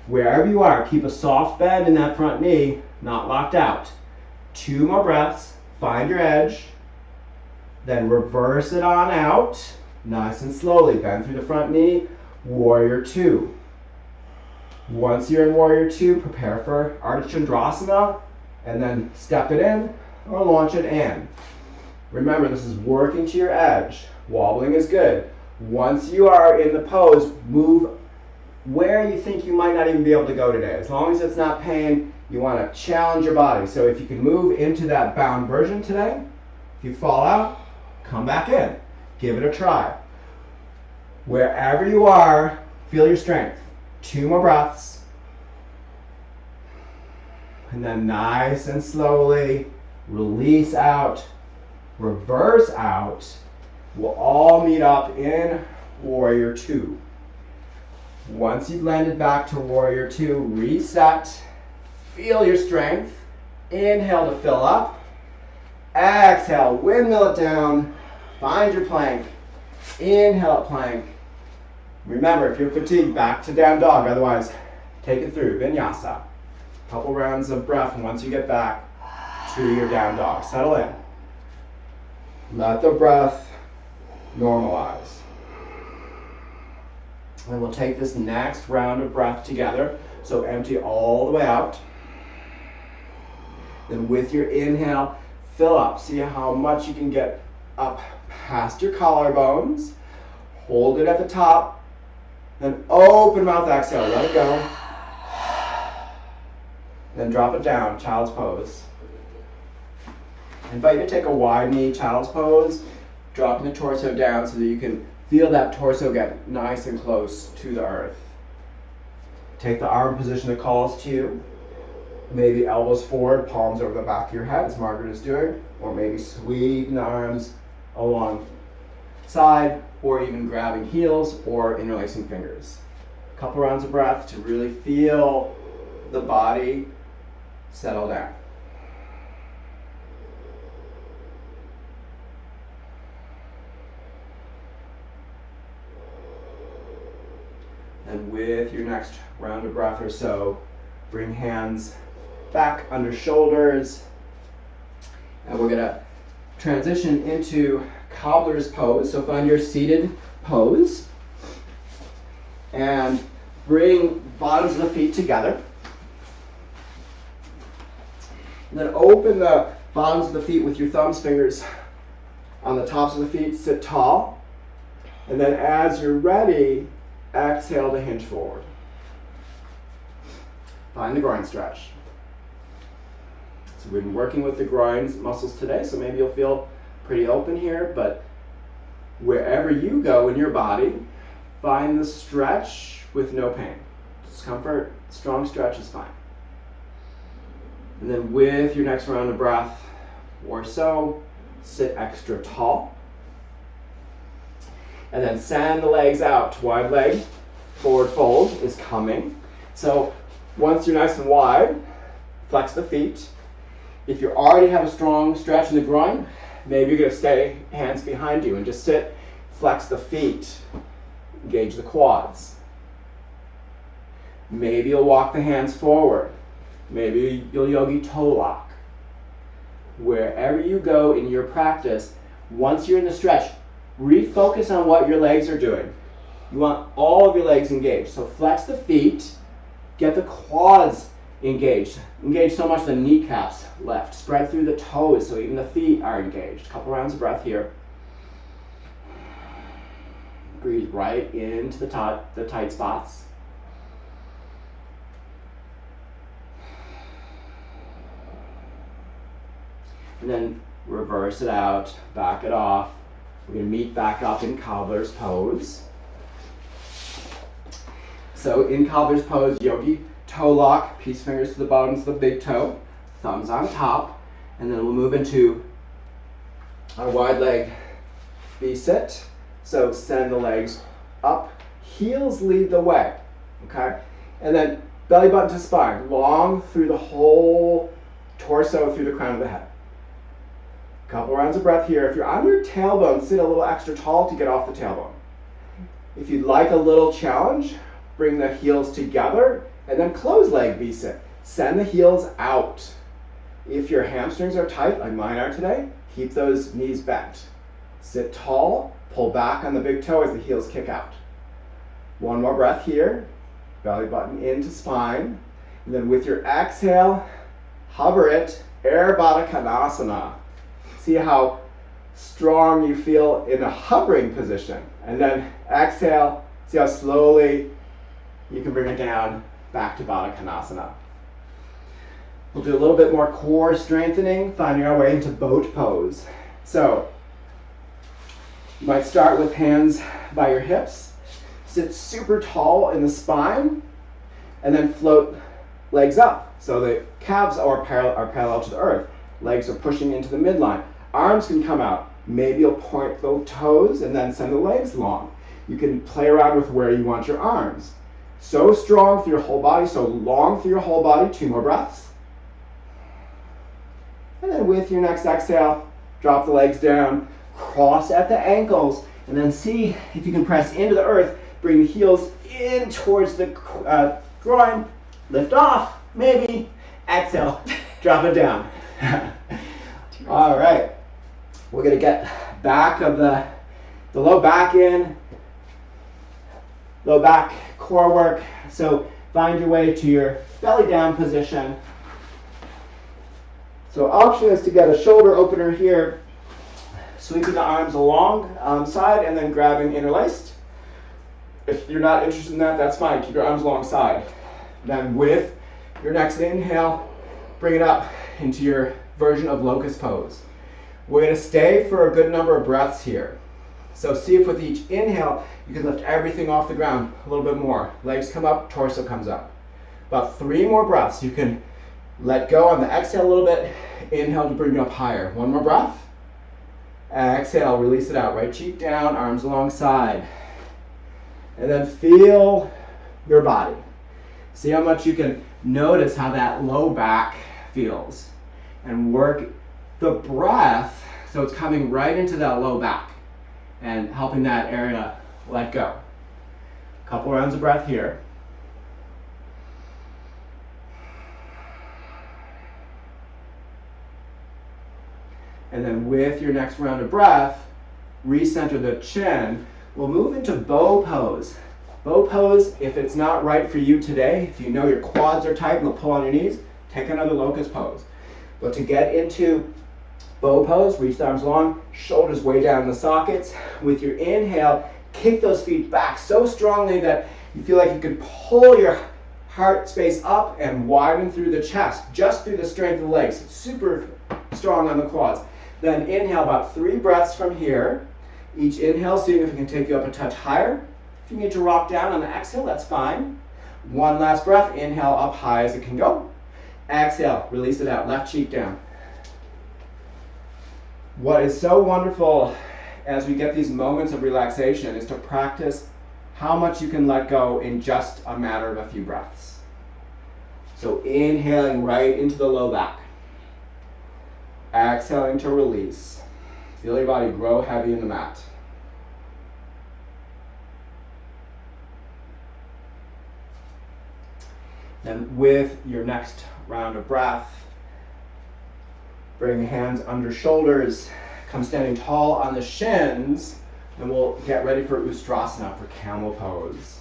[SPEAKER 1] Wherever you are, keep a soft bend in that front knee, not locked out. 2 more breaths. Find your edge. Then reverse it on out. Nice and slowly. Bend through the front knee. Warrior two. Once you're in warrior two, prepare for Ardha Chandrasana, and then step it in or launch it in. Remember, this is working to your edge. Wobbling is good. Once you are in the pose, move where you think you might not even be able to go today. As long as it's not pain, you want to challenge your body. So if you can move into that bound version today, if you fall out, come back in. Give it a try. Wherever you are, feel your strength. 2 more breaths. And then nice and slowly, release out, reverse out. We'll all meet up in warrior two. Once you've landed back to warrior two, reset. Feel your strength. Inhale to fill up. Exhale, windmill it down. Find your plank. Inhale, plank. Remember, if you're fatigued, back to down dog. Otherwise, take it through. Vinyasa. Couple rounds of breath, and once you get back to your down dog, settle in. Let the breath normalize. And we'll take this next round of breath together. So empty all the way out. Then with your inhale, fill up. See how much you can get up past your collarbones. Hold it at the top. Then open mouth exhale, let it go. Then drop it down, child's pose. I invite you to take a wide knee child's pose, dropping the torso down so that you can feel that torso get nice and close to the earth. Take the arm position that calls to you. Maybe elbows forward, palms over the back of your head, as Margaret is doing. Or maybe sweeping the arms alongside, or even grabbing heels or interlacing fingers. A couple rounds of breath to really feel the body settle down. And with your next round of breath or so, bring hands back under shoulders. And we're gonna transition into Cobblers Pose. So find your seated pose and bring bottoms of the feet together. And then open the bottoms of the feet with your thumbs, fingers on the tops of the feet. Sit tall. And then as you're ready, exhale to hinge forward. Find the groin stretch. So we've been working with the groin muscles today, so maybe you'll feel pretty open here, but wherever you go in your body, find the stretch with no pain. Discomfort, strong stretch is fine. And then with your next round of breath or so, sit extra tall. And then send the legs out. Wide leg, forward fold is coming. So once you're nice and wide, flex the feet. If you already have a strong stretch in the groin, maybe you're going to stay hands behind you and just sit, flex the feet, engage the quads. Maybe you'll walk the hands forward. Maybe you'll yogi toe lock. Wherever you go in your practice, once you're in the stretch, refocus on what your legs are doing. You want all of your legs engaged. So flex the feet, get the quads engaged. Engage so much the kneecaps left. Spread through the toes so even the feet are engaged. A couple rounds of breath here. Breathe right into the tight spots. And then reverse it out, back it off. We're going to meet back up in Cobblers Pose. So in Cobblers Pose, yogi toe lock, peace fingers to the bottoms of the big toe, thumbs on top, and then we'll move into our wide leg V-sit. So send the legs up, heels lead the way, okay? And then belly button to spine, long through the whole torso, through the crown of the head. Couple rounds of breath here. If you're on your tailbone, sit a little extra tall to get off the tailbone. If you'd like a little challenge, bring the heels together and then close leg V-sit. Send the heels out. If your hamstrings are tight, like mine are today, keep those knees bent. Sit tall, pull back on the big toe as the heels kick out. One more breath here. Belly button into spine. And then with your exhale, hover it, Ardha Chandrasana. See how strong you feel in a hovering position. And then exhale, see how slowly you can bring it down back to Baddha Konasana. We'll do a little bit more core strengthening, finding our way into boat pose. So you might start with hands by your hips. Sit super tall in the spine, and then float legs up. So the calves are parallel to the earth. Legs are pushing into the midline. Arms can come out. Maybe you'll point the toes and then send the legs long. You can play around with where you want your arms. So strong through your whole body, so long through your whole body. 2 more breaths. And then with your next exhale, drop the legs down, cross at the ankles, and then see if you can press into the earth. Bring the heels in towards the groin. Lift off, maybe. Exhale, drop it down. All right. We're going to get back of the low back in, low back core work. So find your way to your belly down position. So option is to get a shoulder opener here, sweeping the arms alongside and then grabbing interlaced. If you're not interested in that, that's fine. Keep your arms alongside. Then with your next inhale, bring it up into your version of Locust Pose. We're going to stay for a good number of breaths here. So see if with each inhale, you can lift everything off the ground a little bit more. Legs come up, torso comes up. About 3 more breaths. You can let go on the exhale a little bit. Inhale to bring you up higher. 1 more breath. Exhale, release it out. Right cheek down, arms alongside. And then feel your body. See how much you can notice how that low back feels. And work the breath so it's coming right into that low back and helping that area let go. Couple rounds of breath here. And then with your next round of breath, recenter the chin. We'll move into bow pose. Bow pose, if it's not right for you today, if you know your quads are tight and they'll pull on your knees, take another locust pose. But to get into bow pose, reach the arms long, shoulders way down in the sockets. With your inhale, kick those feet back so strongly that you feel like you can pull your heart space up and widen through the chest, just through the strength of the legs. It's super strong on the quads. Then inhale about 3 breaths from here. Each inhale, seeing if it can take you up a touch higher. If you need to rock down on the exhale, that's fine. One last breath, inhale up high as it can go. Exhale, release it out, left cheek down. What is so wonderful as we get these moments of relaxation is to practice how much you can let go in just a matter of a few breaths. So inhaling right into the low back. Exhaling to release. Feel your body grow heavy in the mat. Then with your next round of breath, bring hands under shoulders, come standing tall on the shins, and we'll get ready for Ustrasana, for camel pose.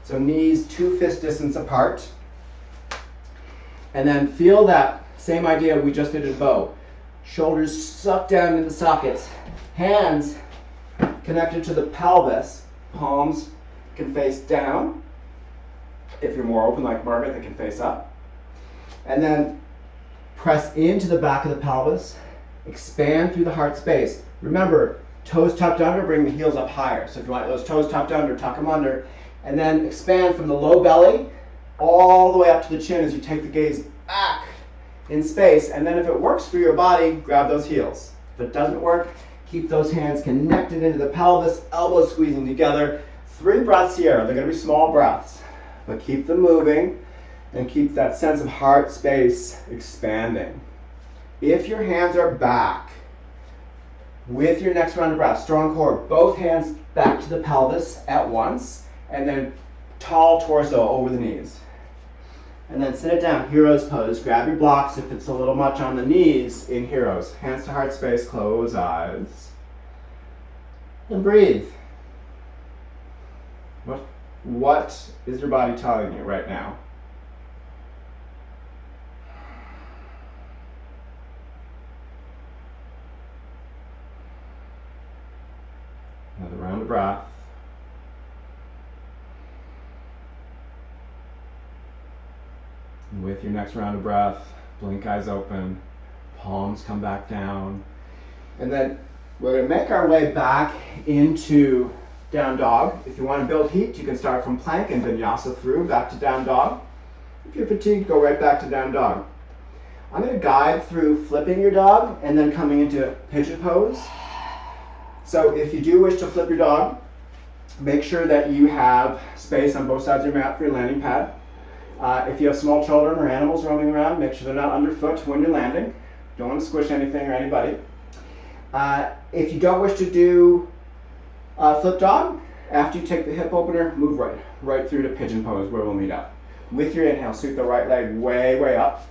[SPEAKER 1] So knees 2 fist distance apart. And then feel that same idea we just did in bow. Shoulders suck down into the sockets. Hands connected to the pelvis. Palms can face down. If you're more open like Margaret, they can face up. And then press into the back of the pelvis. Expand through the heart space. Remember, toes tucked under, bring the heels up higher. So if you want those toes tucked under, tuck them under. And then expand from the low belly all the way up to the chin as you take the gaze back in space. And then if it works for your body, grab those heels. If it doesn't work, keep those hands connected into the pelvis, elbows squeezing together. 3 breaths here. They're going to be small breaths, but keep them moving and keep that sense of heart space expanding. If your hands are back, with your next round of breath, strong core, both hands back to the pelvis at once, and then tall torso over the knees. And then sit it down, hero's pose. Grab your blocks if it's a little much on the knees in heroes. Hands to heart space, close eyes. And breathe. What is your body telling you right now? Another round of breath. And with your next round of breath, blink eyes open, palms come back down. And then we're going to make our way back into down dog. If you want to build heat, you can start from plank and vinyasa through, back to down dog. If you're fatigued, go right back to down dog. I'm going to guide through flipping your dog and then coming into pigeon pose. So if you do wish to flip your dog, make sure that you have space on both sides of your mat for your landing pad. If you have small children or animals roaming around, make sure they're not underfoot when you're landing. Don't want to squish anything or anybody. If you don't wish to do flip dog, after you take the hip opener, move right through to pigeon pose where we'll meet up. With your inhale, sweep the right leg way up.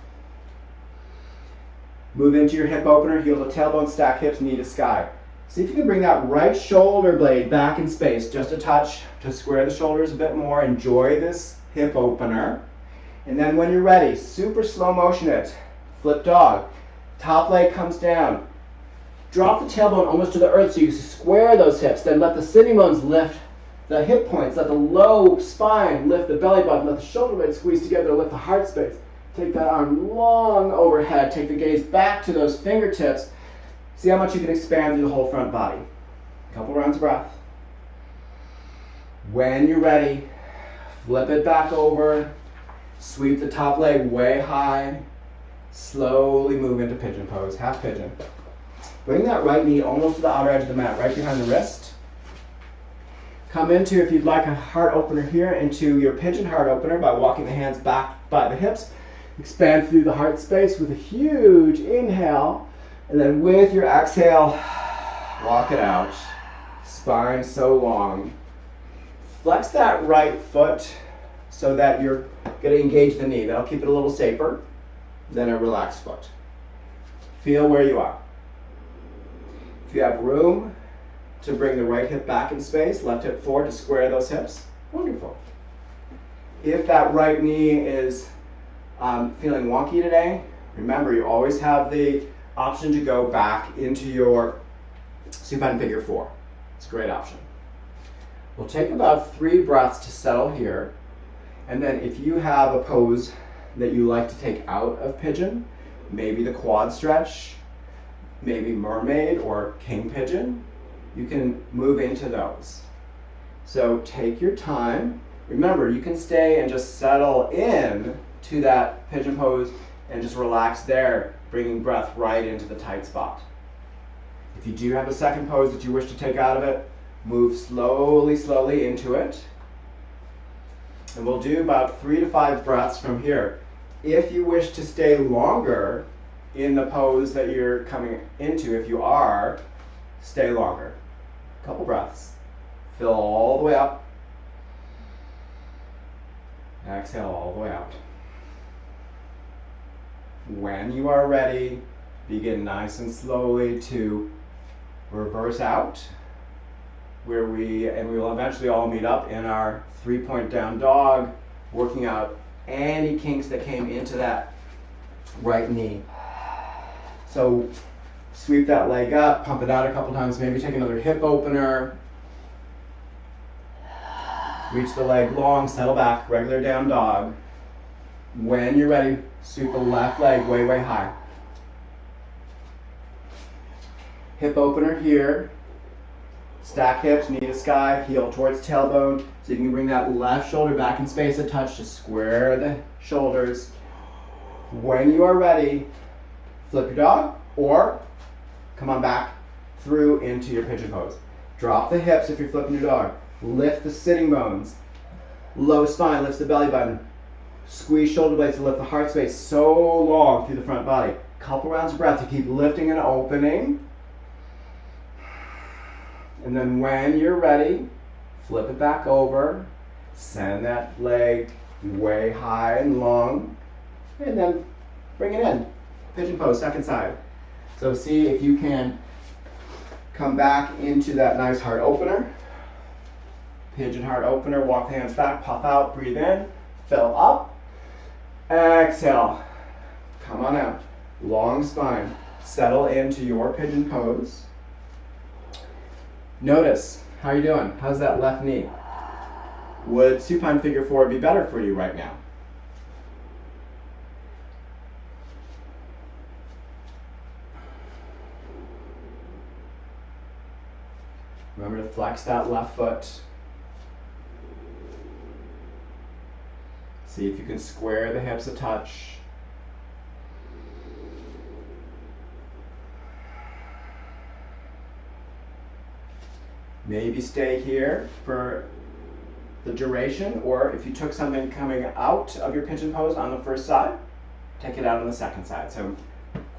[SPEAKER 1] Move into your hip opener, heel to tailbone, stack hips, knee to sky. See if you can bring that right shoulder blade back in space, just a touch to square the shoulders a bit more. Enjoy this hip opener. And then when you're ready, super slow motion it. Flip dog. Top leg comes down. Drop the tailbone almost to the earth so you square those hips. Then let the sitting bones lift the hip points. Let the low spine lift the belly button. Let the shoulder blades squeeze together. Lift the heart space. Take that arm long overhead. Take the gaze back to those fingertips. See how much you can expand through the whole front body. A couple rounds of breath. When you're ready, flip it back over. Sweep the top leg way high. Slowly move into pigeon pose, half pigeon. Bring that right knee almost to the outer edge of the mat, right behind the wrist. Come into, if you'd like, a heart opener here, into your pigeon heart opener by walking the hands back by the hips. Expand through the heart space with a huge inhale, and then with your exhale, walk it out. Spine so long. Flex that right foot so that you're going to engage the knee. That'll keep it a little safer than a relaxed foot. Feel where you are. If you have room to bring the right hip back in space, left hip forward to square those hips, wonderful. If that right knee is feeling wonky today, remember you always have the option to go back into your supine figure 4. It's a great option. We'll take about 3 breaths to settle here, and then if you have a pose that you like to take out of pigeon, maybe the quad stretch, maybe mermaid or king pigeon, you can move into those. So take your time. Remember, you can stay and just settle in to that pigeon pose and just relax there, bringing breath right into the tight spot. If you do have a second pose that you wish to take out of it, move slowly, slowly into it. And we'll do about 3 to 5 breaths from here. If you wish to stay longer in the pose that you're coming into, if you are, stay longer. A couple breaths. Fill all the way up. Exhale all the way out. When you are ready, begin nice and slowly to reverse out, where we will eventually all meet up in our 3-point down dog, working out any kinks that came into that right knee. So sweep that leg up, pump it out a couple times, maybe take another hip opener. Reach the leg long, settle back, regular down dog. When you're ready, sweep the left leg way, way high. Hip opener here. Stack hips, knee to sky, heel towards tailbone. So you can bring that left shoulder back in space a touch to square the shoulders. When you are ready, flip your dog or come on back through into your pigeon pose. Drop the hips if you're flipping your dog. Lift the sitting bones. Low spine lifts the belly button. Squeeze shoulder blades to lift the heart space so long through the front body. Couple rounds of breath to keep lifting and opening. And then when you're ready, flip it back over. Send that leg way high and long. And then bring it in. Pigeon pose, second side. So see if you can come back into that nice heart opener. Pigeon heart opener, walk the hands back, pop out, breathe in, fill up. Exhale, come on out. Long spine, settle into your pigeon pose. Notice, how are you doing? How's that left knee? Would supine figure 4 be better for you right now? Remember to flex that left foot. See if you can square the hips a touch. Maybe stay here for the duration, or if you took something coming out of your pigeon pose on the first side, take it out on the second side. So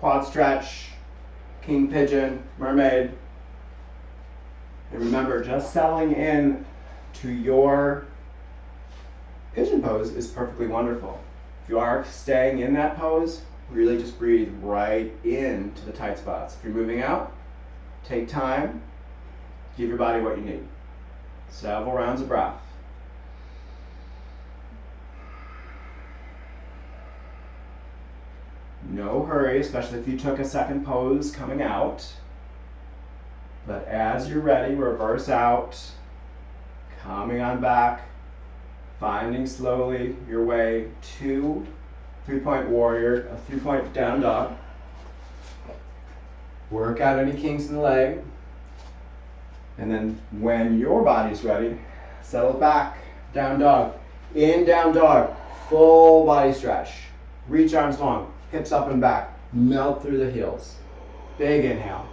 [SPEAKER 1] quad stretch, king pigeon, mermaid. And remember, just settling in to your pigeon pose is perfectly wonderful. If you are staying in that pose, really just breathe right into the tight spots. If you're moving out, take time, give your body what you need. Several rounds of breath. No hurry, especially if you took a second pose coming out. But as you're ready, reverse out, coming on back, finding slowly your way to 3-point warrior, a 3-point down dog. Work out any kinks in the leg. And then when your body's ready, settle back, down dog. In down dog, full body stretch. Reach arms long, hips up and back. Melt through the heels. Big inhale.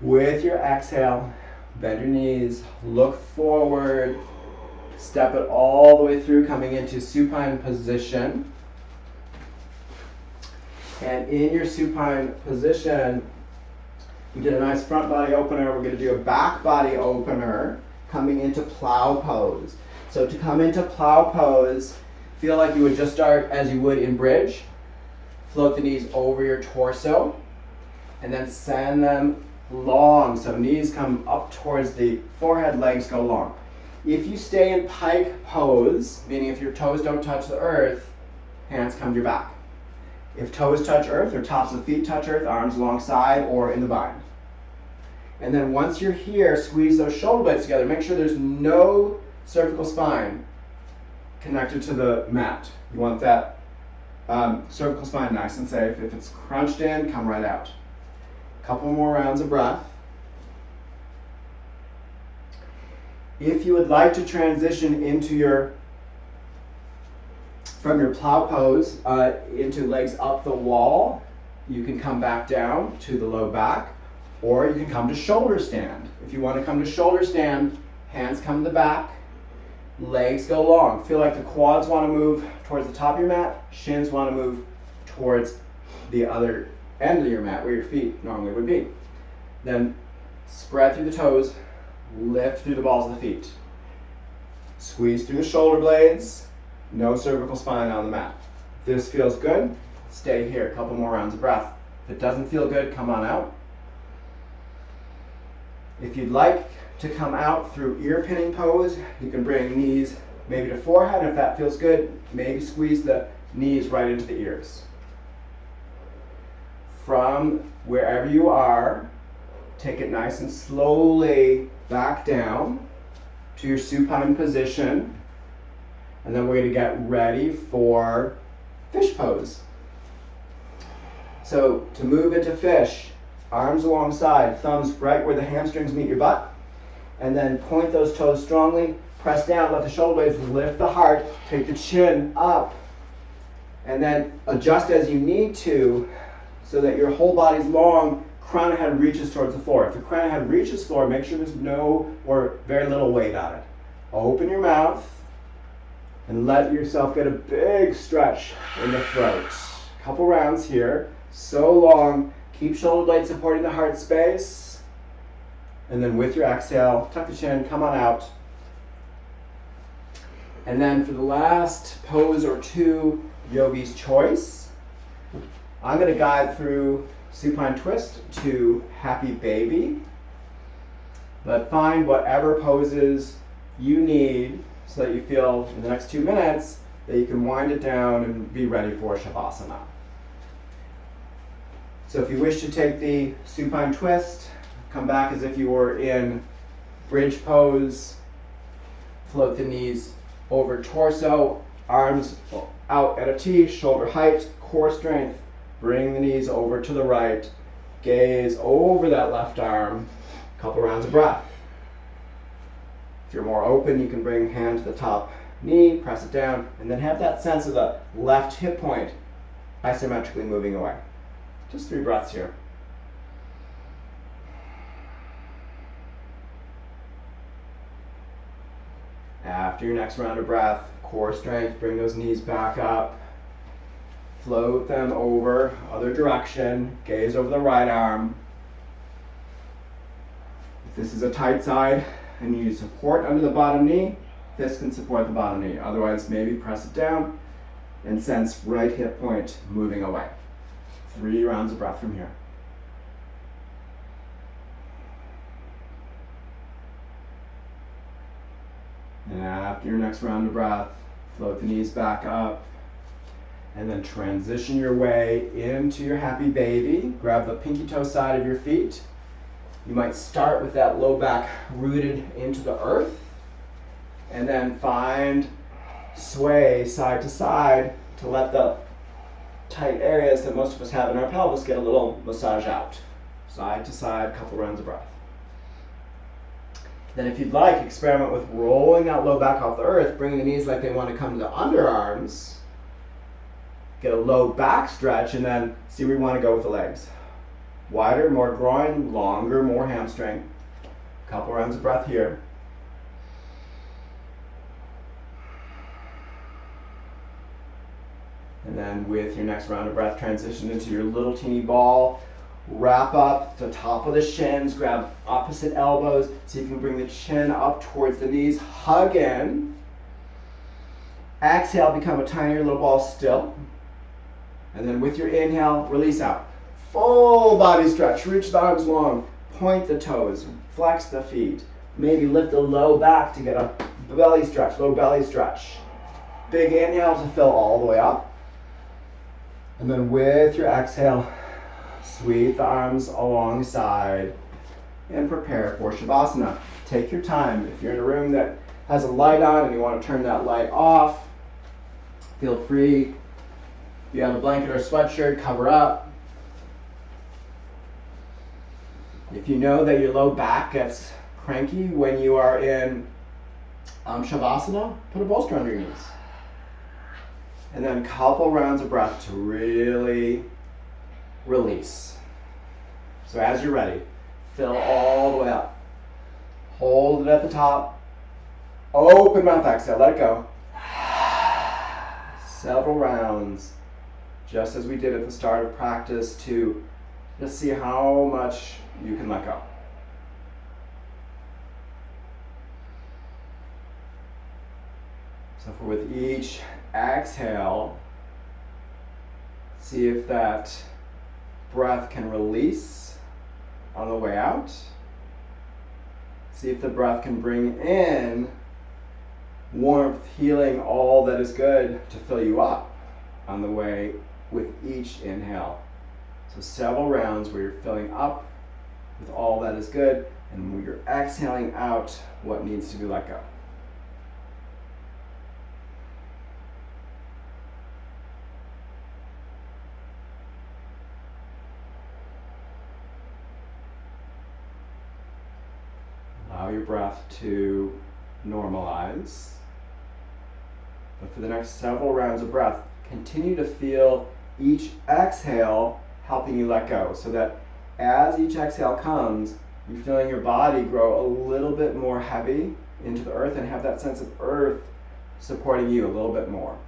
[SPEAKER 1] With your exhale, bend your knees, look forward, step it all the way through, coming into supine position. And in your supine position, we did a nice front body opener. We're going to do a back body opener, coming into plow pose. So to come into plow pose, feel like you would just start as you would in bridge. Float the knees over your torso, and then send them long. So knees come up towards the forehead, legs go long. If you stay in pike pose, meaning if your toes don't touch the earth, hands come to your back. If toes touch earth or tops of the feet touch earth, arms alongside or in the bind. And then once you're here, squeeze those shoulder blades together. Make sure there's no cervical spine connected to the mat. You want that cervical spine nice and safe. If it's crunched in, come right out. A couple more rounds of breath. If you would like to transition into from your plow pose into legs up the wall, you can come back down to the low back, or you can come to shoulder stand. If you want to come to shoulder stand, hands come to the back, legs go long. Feel like the quads want to move towards the top of your mat, shins want to move towards the other end of your mat where your feet normally would be. Then spread through the toes, lift through the balls of the feet. Squeeze through the shoulder blades, no cervical spine on the mat. If this feels good, stay here, a couple more rounds of breath. If it doesn't feel good, come on out. If you'd like to come out through ear pinning pose, you can bring knees maybe to forehead. If that feels good, maybe squeeze the knees right into the ears. From wherever you are, take it nice and slowly back down to your supine position. And then we're going to get ready for fish pose. So to move into fish, arms alongside, thumbs right where the hamstrings meet your butt. And then point those toes strongly, press down, let the shoulder blades lift the heart, take the chin up, and then adjust as you need to so that your whole body's long, crown of head reaches towards the floor. If the crown of head reaches floor, make sure there's no or very little weight on it. Open your mouth and let yourself get a big stretch in the throat. A couple rounds here, so long. Keep shoulder blades supporting the heart space. And then with your exhale, tuck the chin, come on out. And then for the last pose or two, yogi's choice, I'm going to guide through supine twist to happy baby. But find whatever poses you need so that you feel in the next 2 minutes that you can wind it down and be ready for Shavasana. So if you wish to take the supine twist, come back as if you were in bridge pose, float the knees over torso, arms out at a T, shoulder height, core strength, bring the knees over to the right, gaze over that left arm, couple rounds of breath. If you're more open, you can bring hand to the top knee, press it down, and then have that sense of the left hip point isometrically moving away. Just 3 breaths here. After your next round of breath, core strength, bring those knees back up. Float them over, other direction, gaze over the right arm. If this is a tight side and you need support under the bottom knee, this can support the bottom knee. Otherwise, maybe press it down and sense right hip point moving away. 3 rounds of breath from here. And after your next round of breath, float the knees back up. And then transition your way into your happy baby. Grab the pinky toe side of your feet. You might start with that low back rooted into the earth. And then find sway side to side to let the tight areas that most of us have in our pelvis get a little massage out. Side to side, couple rounds of breath. Then if you'd like, experiment with rolling that low back off the earth, bringing the knees like they want to come to the underarms. Get a low back stretch and then see where you want to go with the legs. Wider, more groin, longer, more hamstring. Couple rounds of breath here. And then with your next round of breath, transition into your little teeny ball. Wrap up the top of the shins, grab opposite elbows. See if you can bring the chin up towards the knees. Hug in. Exhale, become a tinier little ball still. And then with your inhale, release out. Full body stretch, reach the arms long. Point the toes, flex the feet. Maybe lift the low back to get a belly stretch, low belly stretch. Big inhale to fill all the way up. And then with your exhale, sweep the arms alongside and prepare for Shavasana. Take your time. If you're in a room that has a light on and you want to turn that light off, feel free. If you have a blanket or a sweatshirt, cover up. If you know that your low back gets cranky when you are in Shavasana, put a bolster under your knees. And then a couple rounds of breath to really release. So as you're ready, fill all the way up. Hold it at the top. Open mouth, exhale, let it go. Several rounds, just as we did at the start of practice, to just see how much you can let go. So for with each exhale, see if that breath can release on the way out. See if the breath can bring in warmth, healing, all that is good to fill you up on the way with each inhale. So several rounds where you're filling up with all that is good, and when you're exhaling out what needs to be let go. Allow your breath to normalize. But for the next several rounds of breath, continue to feel each exhale helping you let go, so that as each exhale comes, you're feeling your body grow a little bit more heavy into the earth and have that sense of earth supporting you a little bit more.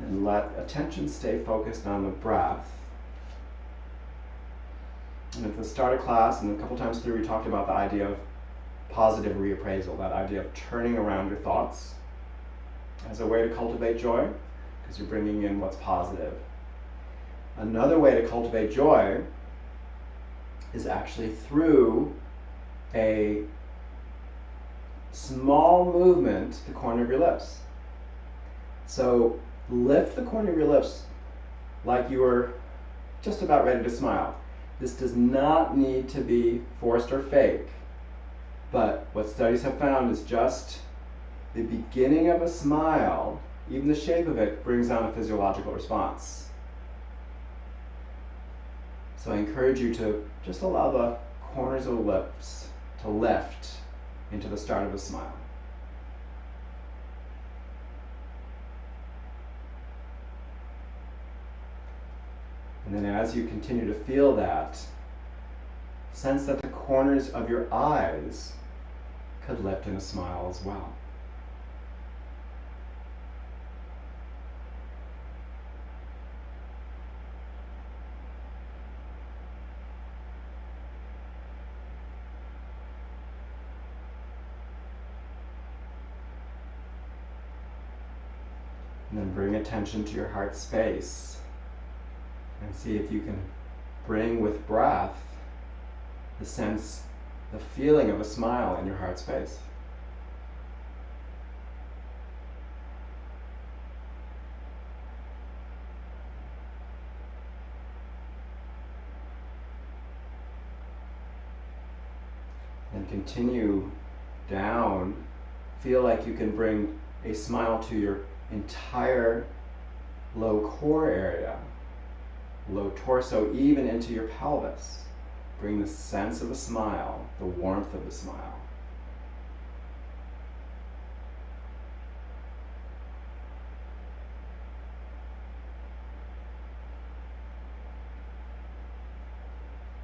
[SPEAKER 1] And let attention stay focused on the breath. And at the start of class and a couple times through, we talked about the idea of positive reappraisal, that idea of turning around your thoughts as a way to cultivate joy, because you're bringing in what's positive. Another way to cultivate joy is actually through a small movement to the corner of your lips. So lift the corner of your lips like you were just about ready to smile. This does not need to be forced or fake, but what studies have found is just the beginning of a smile, even the shape of it, brings on a physiological response. So I encourage you to just allow the corners of the lips to lift into the start of a smile. And then as you continue to feel that, sense that the corners of your eyes could lift in a smile as well. And then bring attention to your heart space. And see if you can bring with breath the sense, the feeling of a smile in your heart space. And continue down. Feel like you can bring a smile to your entire low core area. Low torso, even into your pelvis. Bring the sense of a smile, the warmth of the smile.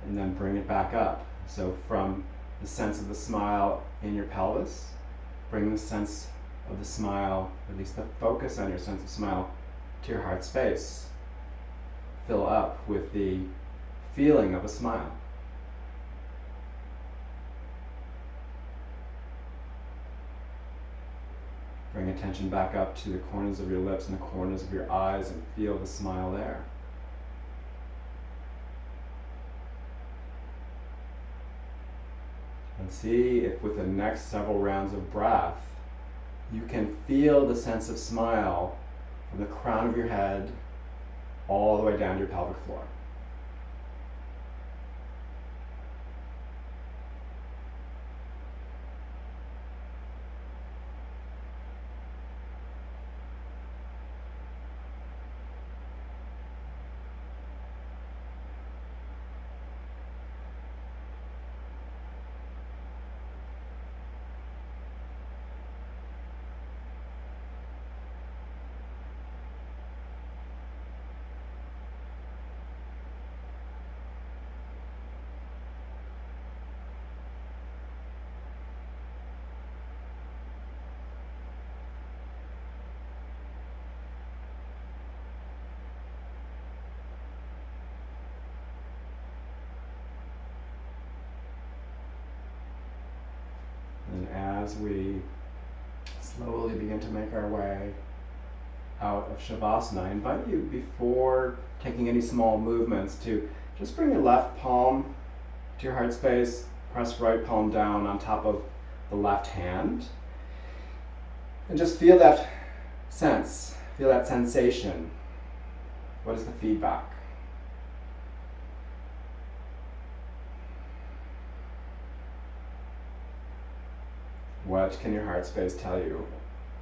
[SPEAKER 1] And then bring it back up. So from the sense of the smile in your pelvis, bring the sense of the smile, at least the focus on your sense of smile, to your heart space. Fill up with the feeling of a smile. Bring attention back up to the corners of your lips and the corners of your eyes and feel the smile there. And see if with the next several rounds of breath, you can feel the sense of smile from the crown of your head all the way down to your pelvic floor. And as we slowly begin to make our way out of Shavasana, I invite you, before taking any small movements, to just bring your left palm to your heart space, press right palm down on top of the left hand, and just feel that sense, feel that sensation. What is the feedback? What can your heart space tell you?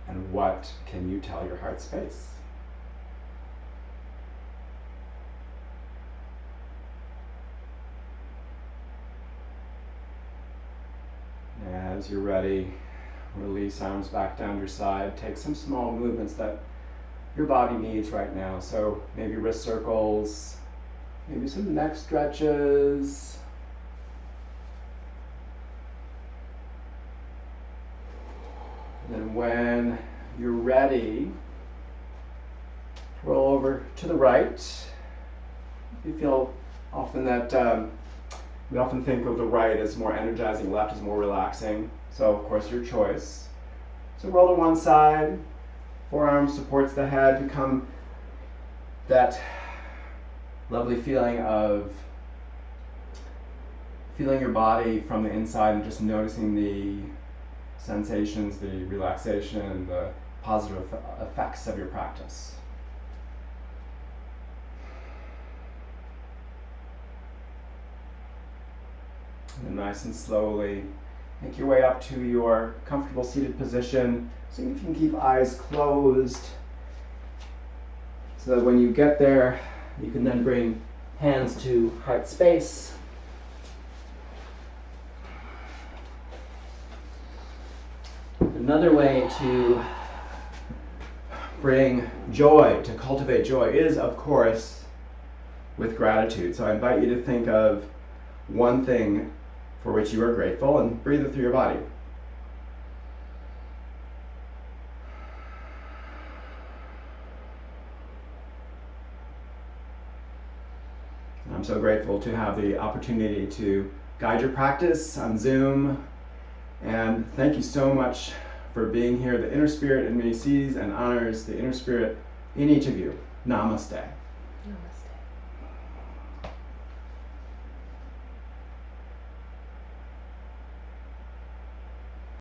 [SPEAKER 1] And what can you tell your heart space? As you're ready, release arms back down your side. Take some small movements that your body needs right now. So maybe wrist circles, maybe some neck stretches. And then when you're ready, roll over to the right. You feel often that we often think of the right as more energizing, left as more relaxing. So of course your choice. So roll to one side, forearm supports the head, become that lovely feeling of feeling your body from the inside and just noticing the sensations, the relaxation, the positive effects of your practice. And then nice and slowly make your way up to your comfortable seated position. See if you can keep eyes closed, so that when you get there, you can then bring hands to heart space. Another way to bring joy, to cultivate joy, is, of course, with gratitude. So I invite you to think of one thing for which you are grateful and breathe it through your body. I'm so grateful to have the opportunity to guide your practice on Zoom. And thank you so much for being here. The inner spirit in me sees and honors the inner spirit in each of you. Namaste.
[SPEAKER 2] Namaste.